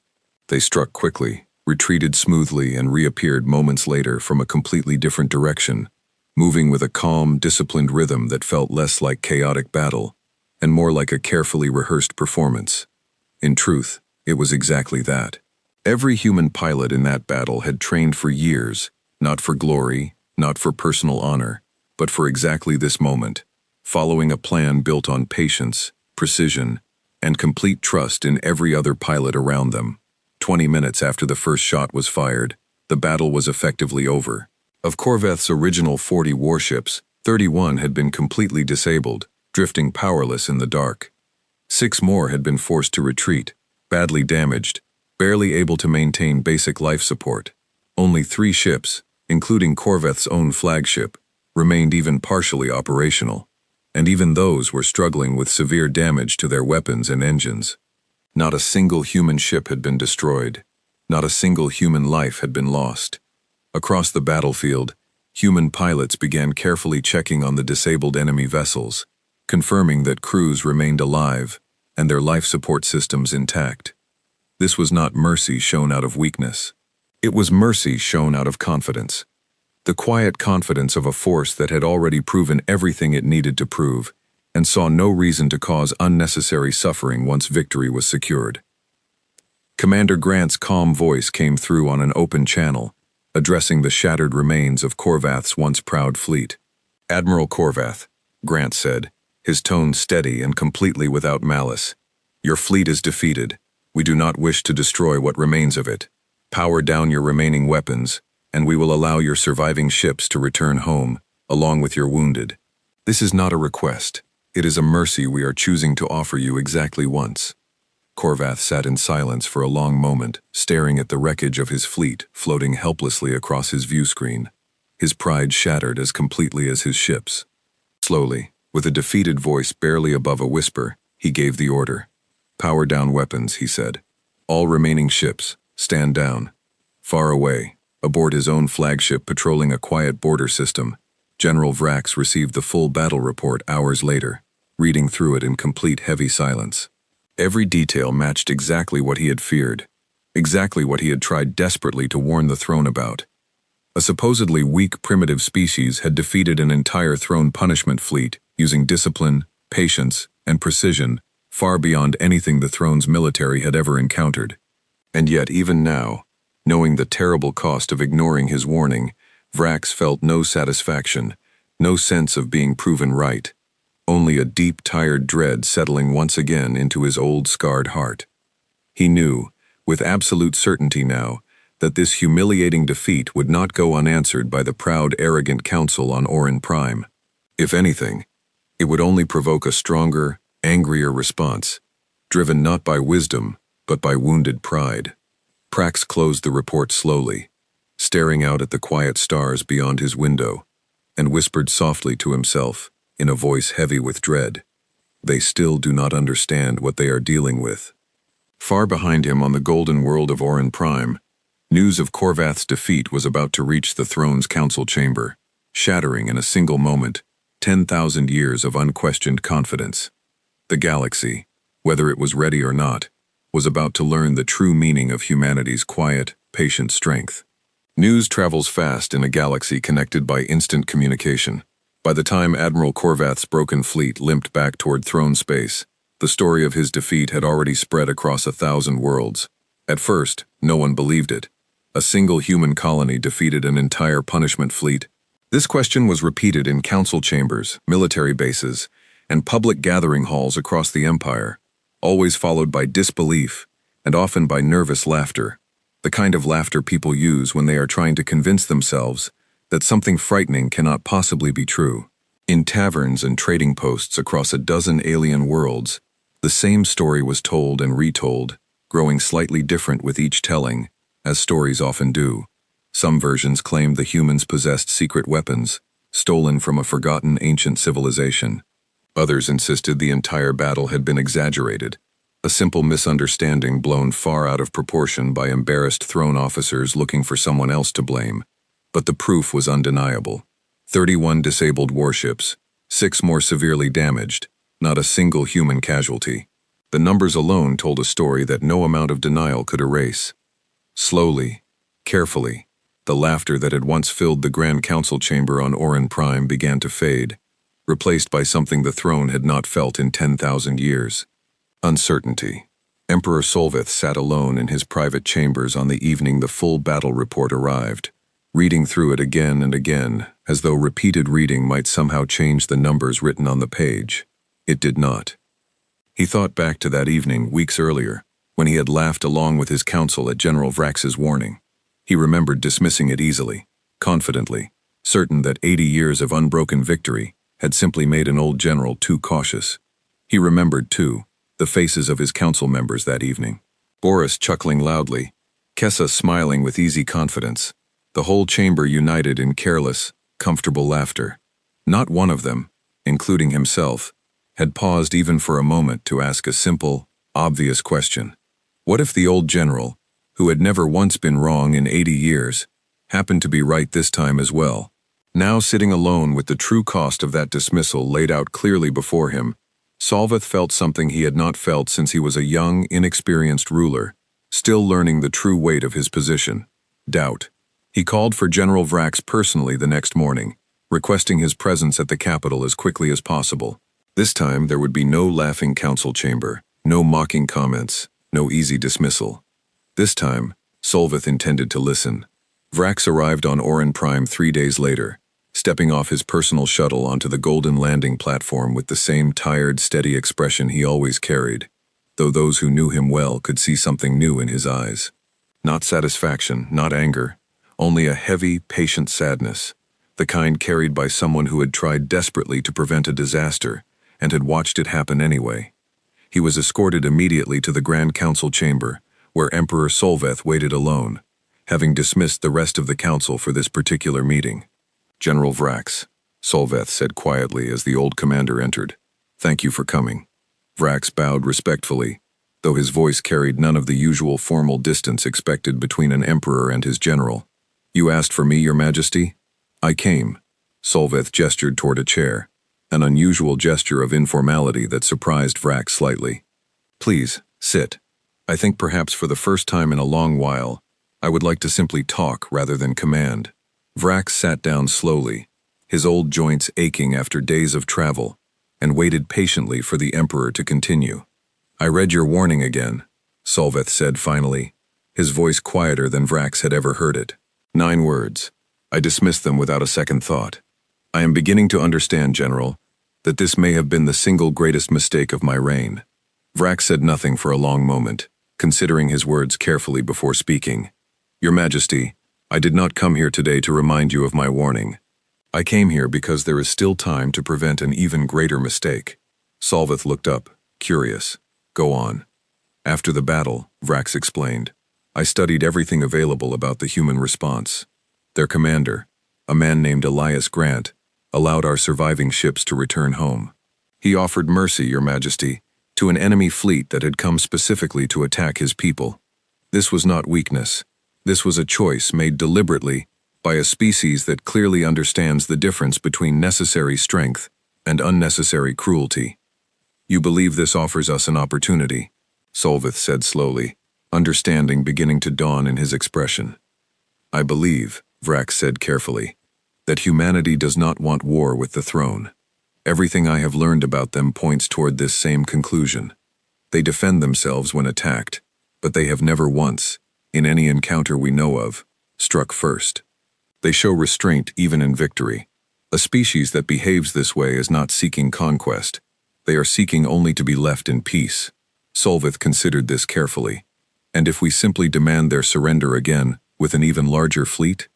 They struck quickly, retreated smoothly, and reappeared moments later from a completely different direction, moving with a calm, disciplined rhythm that felt less like chaotic battle and more like a carefully rehearsed performance. In truth, it was exactly that. Every human pilot in that battle had trained for years, not for glory, not for personal honor, but for exactly this moment, following a plan built on patience, precision, and complete trust in every other pilot around them. 20 minutes after the first shot was fired, the battle was effectively over. Of Korvath's original 40 warships, 31 had been completely disabled, drifting powerless in the dark. 6 more had been forced to retreat, badly damaged, barely able to maintain basic life support. Only 3 ships, including Korvath's own flagship, remained even partially operational, and even those were struggling with severe damage to their weapons and engines. Not a single human ship had been destroyed. Not a single human life had been lost. Across the battlefield, human pilots began carefully checking on the disabled enemy vessels, confirming that crews remained alive and their life support systems intact. This was not mercy shown out of weakness. It was mercy shown out of confidence. The quiet confidence of a force that had already proven everything it needed to prove and saw no reason to cause unnecessary suffering once victory was secured. Commander Grant's calm voice came through on an open channel, addressing the shattered remains of Korvath's once proud fleet. "Admiral Korvath," Grant said, his tone steady and completely without malice. "Your fleet is defeated. We do not wish to destroy what remains of it. Power down your remaining weapons, and we will allow your surviving ships to return home, along with your wounded. This is not a request. It is a mercy we are choosing to offer you exactly once." Korvath sat in silence for a long moment, staring at the wreckage of his fleet floating helplessly across his view screen, his pride shattered as completely as his ships. Slowly, with a defeated voice barely above a whisper, he gave the order. "Power down weapons," he said. "All remaining ships, stand down." Far away, aboard his own flagship patrolling a quiet border system, General Vrax received the full battle report hours later, reading through it in complete heavy silence. Every detail matched exactly what he had feared, exactly what he had tried desperately to warn the throne about. A supposedly weak primitive species had defeated an entire throne punishment fleet using discipline, patience, and precision far beyond anything the throne's military had ever encountered. And yet even now, knowing the terrible cost of ignoring his warning, Vrax felt no satisfaction, no sense of being proven right. Only a deep, tired dread settling once again into his old, scarred heart. He knew, with absolute certainty now, that this humiliating defeat would not go unanswered by the proud, arrogant council on Orin Prime. If anything, it would only provoke a stronger, angrier response, driven not by wisdom, but by wounded pride. Prax closed the report slowly, staring out at the quiet stars beyond his window, and whispered softly to himself, in a voice heavy with dread, "They still do not understand what they are dealing with." Far behind him on the golden world of Orin Prime, news of Korvath's defeat was about to reach the throne's council chamber, shattering in a single moment 10,000 years of unquestioned confidence. The galaxy, whether it was ready or not, was about to learn the true meaning of humanity's quiet, patient strength. News travels fast in a galaxy connected by instant communication. By the time Admiral Korvath's broken fleet limped back toward throne space, the The story of his defeat had already spread across 1,000 worlds. At first, no one believed it. A single human colony defeated an entire punishment fleet. This question was repeated in council chambers, military bases, and public gathering halls across the empire, always followed by disbelief and often by nervous laughter, the kind of laughter people use when they are trying to convince themselves that something frightening cannot possibly be true. In taverns and trading posts across a dozen alien worlds, the same story was told and retold, growing slightly different with each telling, as stories often do. Some versions claimed the humans possessed secret weapons, stolen from a forgotten ancient civilization. Others insisted the entire battle had been exaggerated, a simple misunderstanding blown far out of proportion by embarrassed throne officers looking for someone else to blame. But the proof was undeniable. 31 disabled warships, 6 more severely damaged, not a single human casualty. The numbers alone told a story that no amount of denial could erase. Slowly, carefully, the laughter that had once filled the Grand Council chamber on Orin Prime began to fade, replaced by something the throne had not felt in 10,000 years. Uncertainty. Emperor Solveth sat alone in his private chambers on the evening the full battle report arrived, reading through it again and again, as though repeated reading might somehow change the numbers written on the page. It did not. He thought back to that evening, weeks earlier, when he had laughed along with his council at General Vrax's warning. He remembered dismissing it easily, confidently, certain that 80 years of unbroken victory had simply made an old general too cautious. He remembered, too, the faces of his council members that evening. Boris chuckling loudly, Kessa smiling with easy confidence, the whole chamber united in careless, comfortable laughter. Not one of them, including himself, had paused even for a moment to ask a simple, obvious question. What if the old general, who had never once been wrong in 80 years, happened to be right this time as well? Now sitting alone with the true cost of that dismissal laid out clearly before him, Solveth felt something he had not felt since he was a young, inexperienced ruler, still learning the true weight of his position. Doubt. He called for General Vrax personally the next morning, requesting his presence at the capital as quickly as possible. This time there would be no laughing council chamber, no mocking comments, no easy dismissal. This time, Solveth intended to listen. Vrax arrived on Orin Prime 3 days later, stepping off his personal shuttle onto the golden landing platform with the same tired, steady expression he always carried, though those who knew him well could see something new in his eyes. Not satisfaction, not anger, only a heavy, patient sadness, the kind carried by someone who had tried desperately to prevent a disaster and had watched it happen anyway. He was escorted immediately to the Grand Council chamber, where Emperor Solveth waited alone, having dismissed the rest of the council for this particular meeting. General Vrax, Solveth said quietly as the old commander entered. Thank you for coming. Vrax bowed respectfully, though his voice carried none of the usual formal distance expected between an emperor and his general. You asked for me, Your Majesty? I came. Solveth gestured toward a chair, an unusual gesture of informality that surprised Vrax slightly. Please, sit. I think perhaps for the first time in a long while, I would like to simply talk rather than command. Vrax sat down slowly, his old joints aching after days of travel, and waited patiently for the Emperor to continue. I read your warning again, Solveth said finally, his voice quieter than Vrax had ever heard it. 9 words. I dismissed them without a second thought. I am beginning to understand, General, that this may have been the single greatest mistake of my reign. Vrax said nothing for a long moment, considering his words carefully before speaking. Your Majesty, I did not come here today to remind you of my warning. I came here because there is still time to prevent an even greater mistake. Solveth looked up, curious. Go on. After the battle, Vrax explained, I studied everything available about the human response. Their commander, a man named Elias Grant, allowed our surviving ships to return home. He offered mercy, Your Majesty, to an enemy fleet that had come specifically to attack his people. This was not weakness. This was a choice made deliberately by a species that clearly understands the difference between necessary strength and unnecessary cruelty. You believe this offers us an opportunity, Solveth said slowly, understanding beginning to dawn in his expression. I believe, Vrax said carefully, that humanity does not want war with the throne. Everything I have learned about them points toward this same conclusion. They defend themselves when attacked, but they have never once, in any encounter we know of, struck first. They show restraint even in victory. A species that behaves this way is not seeking conquest. They are seeking only to be left in peace. Solveth considered this carefully. And if we simply demand their surrender again, with an even larger fleet?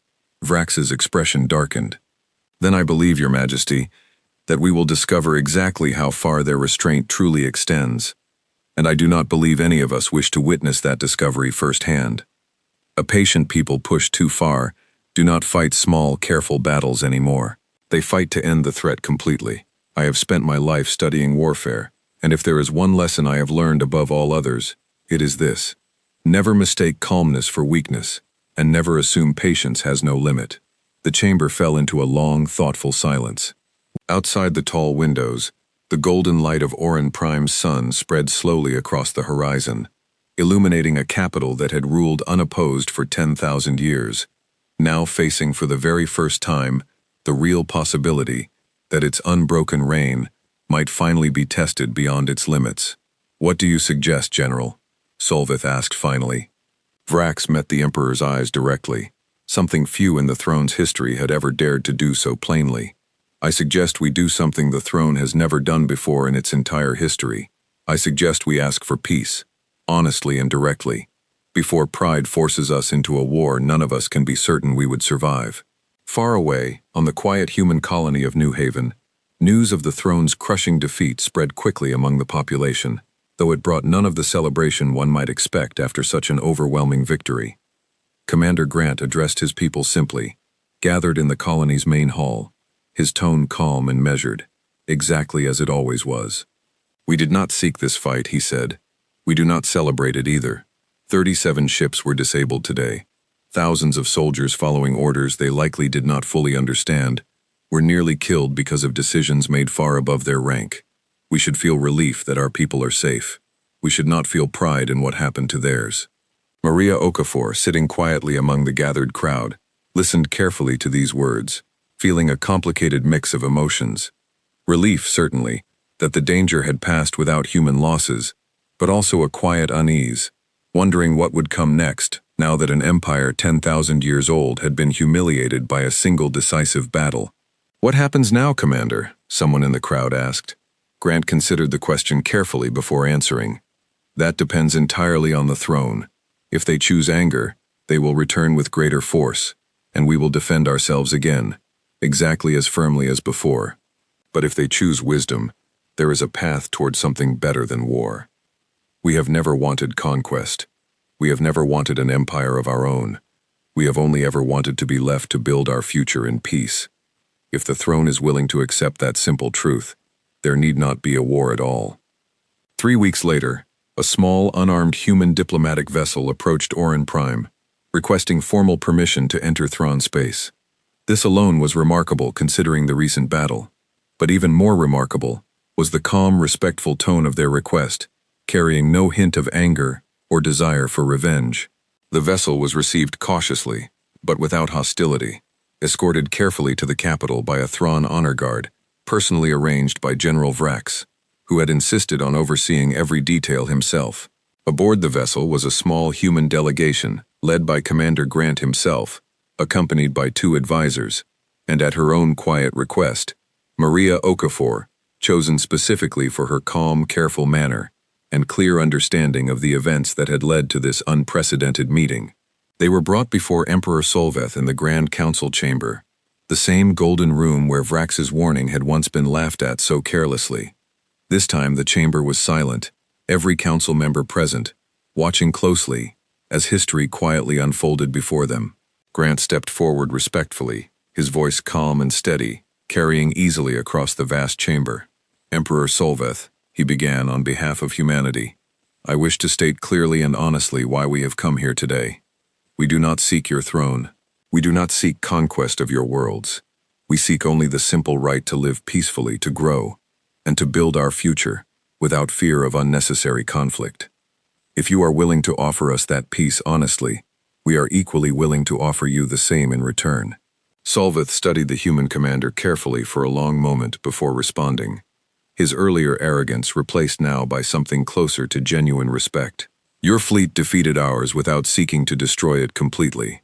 Vrax's expression darkened. Then I believe, Your Majesty, that we will discover exactly how far their restraint truly extends. And I do not believe any of us wish to witness that discovery firsthand. A patient people push too far do not fight small, careful battles anymore. They fight to end the threat completely. I have spent my life studying warfare, and if there is one lesson I have learned above all others, it is this. Never mistake calmness for weakness, and never assume patience has no limit. The chamber fell into a long, thoughtful silence. Outside the tall windows, the golden light of Orin Prime's sun spread slowly across the horizon, illuminating a capital that had ruled unopposed for 10,000 years, now facing for the very first time the real possibility that its unbroken reign might finally be tested beyond its limits. What do you suggest, General? Solveth asked finally. Vrax met the Emperor's eyes directly, something few in the throne's history had ever dared to do so plainly. I suggest we do something the throne has never done before in its entire history. I suggest we ask for peace, honestly and directly. Before pride forces us into a war none of us can be certain we would survive. Far away, on the quiet human colony of New Haven, news of the throne's crushing defeat spread quickly among the population, though it brought none of the celebration one might expect after such an overwhelming victory. Commander Grant addressed his people simply, gathered in the colony's main hall, his tone calm and measured, exactly as it always was. We did not seek this fight, he said. We do not celebrate it either. 37 ships were disabled today. Thousands of soldiers following orders they likely did not fully understand were nearly killed because of decisions made far above their rank. We should feel relief that our people are safe. We should not feel pride in what happened to theirs. Maria Okafor, sitting quietly among the gathered crowd, listened carefully to these words, feeling a complicated mix of emotions. Relief, certainly, that the danger had passed without human losses, but also a quiet unease, wondering what would come next, now that an empire 10,000 years old had been humiliated by a single decisive battle. What happens now, Commander? Someone in the crowd asked. Grant considered the question carefully before answering. That depends entirely on the throne. If they choose anger, they will return with greater force, and we will defend ourselves again, exactly as firmly as before. But if they choose wisdom, there is a path toward something better than war. We have never wanted conquest. We have never wanted an empire of our own. We have only ever wanted to be left to build our future in peace. If the throne is willing to accept that simple truth, there need not be a war at all. 3 weeks later, a small, unarmed human diplomatic vessel approached Orin Prime, requesting formal permission to enter Thrawn space. This alone was remarkable considering the recent battle, but even more remarkable was the calm, respectful tone of their request, carrying no hint of anger or desire for revenge. The vessel was received cautiously, but without hostility, escorted carefully to the capital by a Thrawn honor guard, personally arranged by General Vrax, who had insisted on overseeing every detail himself. Aboard the vessel was a small human delegation, led by Commander Grant himself, accompanied by 2 advisors, and at her own quiet request, Maria Okafor, chosen specifically for her calm, careful manner and clear understanding of the events that had led to this unprecedented meeting. They were brought before Emperor Solveth in the Grand Council chamber, the same golden room where Vrax's warning had once been laughed at so carelessly. This time the chamber was silent, every council member present, watching closely as history quietly unfolded before them. Grant stepped forward respectfully, his voice calm and steady, carrying easily across the vast chamber. Emperor Solveth, he began on behalf of humanity, I wish to state clearly and honestly why we have come here today. We do not seek your throne. We do not seek conquest of your worlds. We seek only the simple right to live peacefully, to grow, and to build our future without fear of unnecessary conflict. If you are willing to offer us that peace honestly, we are equally willing to offer you the same in return. Solveth studied the human commander carefully for a long moment before responding, his earlier arrogance replaced now by something closer to genuine respect. Your fleet defeated ours without seeking to destroy it completely.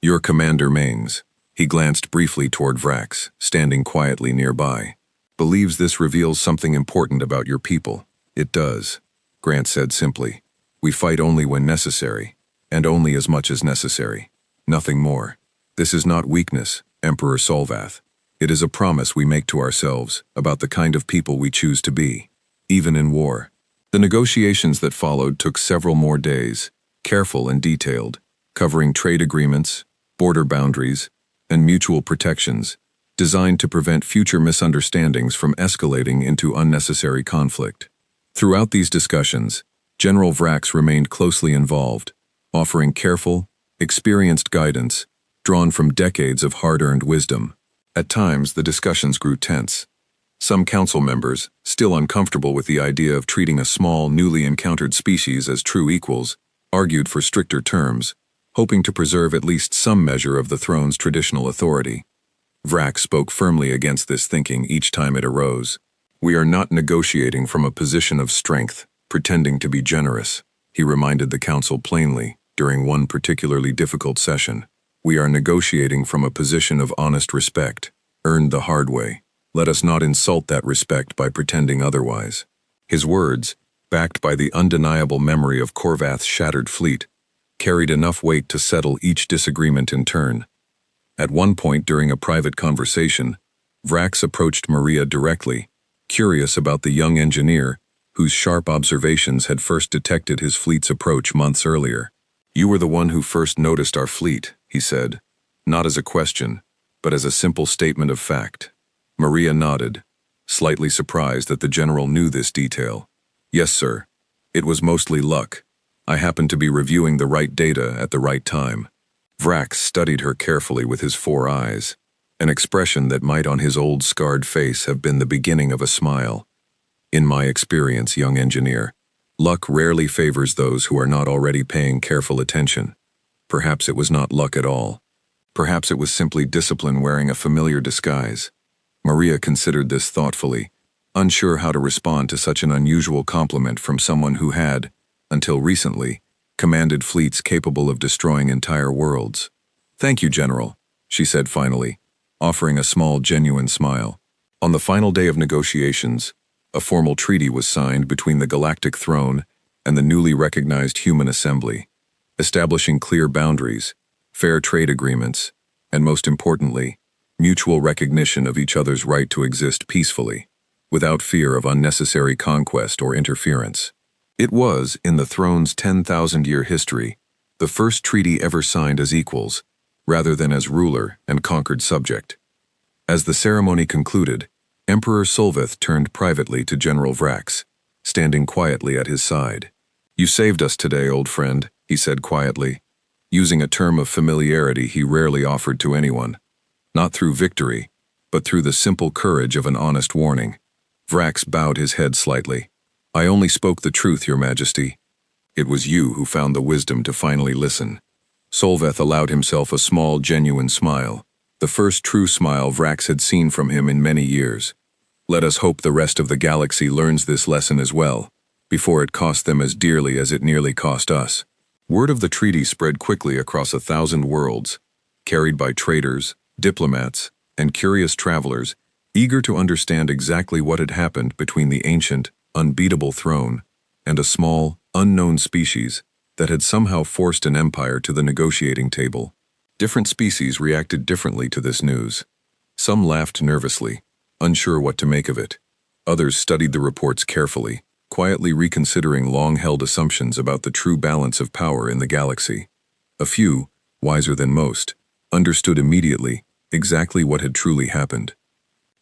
Your commander Maines, he glanced briefly toward Vrax, standing quietly nearby, believes this reveals something important about your people. It does, Grant said simply. We fight only when necessary, and only as much as necessary. Nothing more. This is not weakness, Emperor Solvath. It is a promise we make to ourselves about the kind of people we choose to be, even in war. The negotiations that followed took several more days, careful and detailed, covering trade agreements, border boundaries, and mutual protections, designed to prevent future misunderstandings from escalating into unnecessary conflict. Throughout these discussions, General Vrax remained closely involved, offering careful, experienced guidance, drawn from decades of hard-earned wisdom. At times, the discussions grew tense. Some council members, still uncomfortable with the idea of treating a small, newly encountered species as true equals, argued for stricter terms, hoping to preserve at least some measure of the throne's traditional authority. Vrax spoke firmly against this thinking each time it arose. We are not negotiating from a position of strength, pretending to be generous, he reminded the council plainly during one particularly difficult session. We are negotiating from a position of honest respect, earned the hard way. Let us not insult that respect by pretending otherwise. His words, backed by the undeniable memory of Korvath's shattered fleet, carried enough weight to settle each disagreement in turn. At one point during a private conversation, Vrax approached Maria directly, curious about the young engineer, whose sharp observations had first detected his fleet's approach months earlier. You were the one who first noticed our fleet, he said, not as a question, but as a simple statement of fact. Maria nodded, slightly surprised that the general knew this detail. Yes, sir. It was mostly luck. I happened to be reviewing the right data at the right time. Vrax studied her carefully with his 4 eyes, an expression that might on his old scarred face have been the beginning of a smile. In my experience, young engineer, luck rarely favors those who are not already paying careful attention. Perhaps it was not luck at all. Perhaps it was simply discipline wearing a familiar disguise. Maria considered this thoughtfully, unsure how to respond to such an unusual compliment from someone who had, until recently, commanded fleets capable of destroying entire worlds. Thank you, General, she said finally, offering a small, genuine smile. On the final day of negotiations, a formal treaty was signed between the Galactic Throne and the newly recognized Human Assembly, establishing clear boundaries, fair trade agreements, and most importantly, mutual recognition of each other's right to exist peacefully, without fear of unnecessary conquest or interference. It was, in the Throne's 10,000-year history, the first treaty ever signed as equals, rather than as ruler and conquered subject. As the ceremony concluded, Emperor Solveth turned privately to General Vrax, standing quietly at his side. You saved us today, old friend, he said quietly, using a term of familiarity he rarely offered to anyone. Not through victory, but through the simple courage of an honest warning. Vrax bowed his head slightly. I only spoke the truth, Your Majesty. It was you who found the wisdom to finally listen. Solveth allowed himself a small, genuine smile, the first true smile Vrax had seen from him in many years. Let us hope the rest of the galaxy learns this lesson as well, before it costs them as dearly as it nearly cost us. Word of the treaty spread quickly across 1,000 worlds, carried by traders, diplomats, and curious travelers, eager to understand exactly what had happened between the ancient, unbeatable throne and a small, unknown species that had somehow forced an empire to the negotiating table. Different species reacted differently to this news. Some laughed nervously, unsure what to make of it. Others studied the reports carefully, quietly reconsidering long-held assumptions about the true balance of power in the galaxy. A few, wiser than most, understood immediately exactly what had truly happened.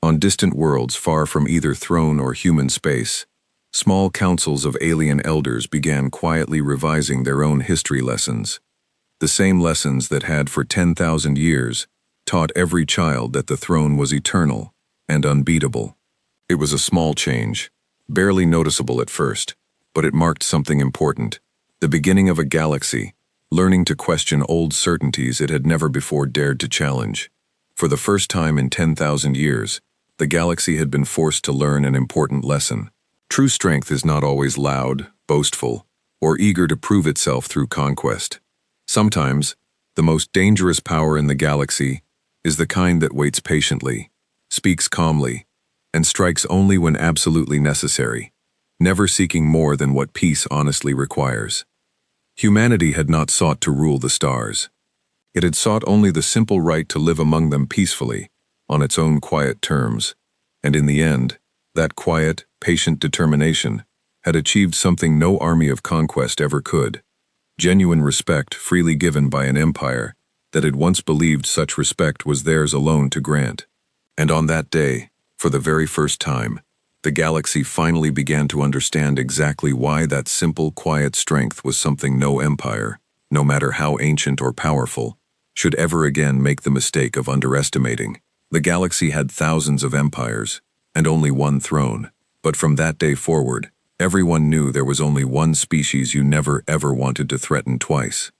On distant worlds far from either throne or human space, small councils of alien elders began quietly revising their own history lessons. The same lessons that had for 10,000 years taught every child that the throne was eternal and unbeatable. It was a small change, barely noticeable at first, but it marked something important, the beginning of a galaxy, learning to question old certainties it had never before dared to challenge. For the first time in 10,000 years, the galaxy had been forced to learn an important lesson. True strength is not always loud, boastful, or eager to prove itself through conquest. Sometimes, the most dangerous power in the galaxy is the kind that waits patiently, speaks calmly, and strikes only when absolutely necessary, never seeking more than what peace honestly requires. Humanity had not sought to rule the stars. It had sought only the simple right to live among them peacefully, on its own quiet terms, and in the end, that quiet, patient determination had achieved something no army of conquest ever could: genuine respect freely given by an empire that had once believed such respect was theirs alone to grant. And on that day, for the very first time, the galaxy finally began to understand exactly why that simple, quiet strength was something no empire, no matter how ancient or powerful, should ever again make the mistake of underestimating. The galaxy had thousands of empires, and only one throne, but from that day forward, everyone knew there was only one species you never ever wanted to threaten twice.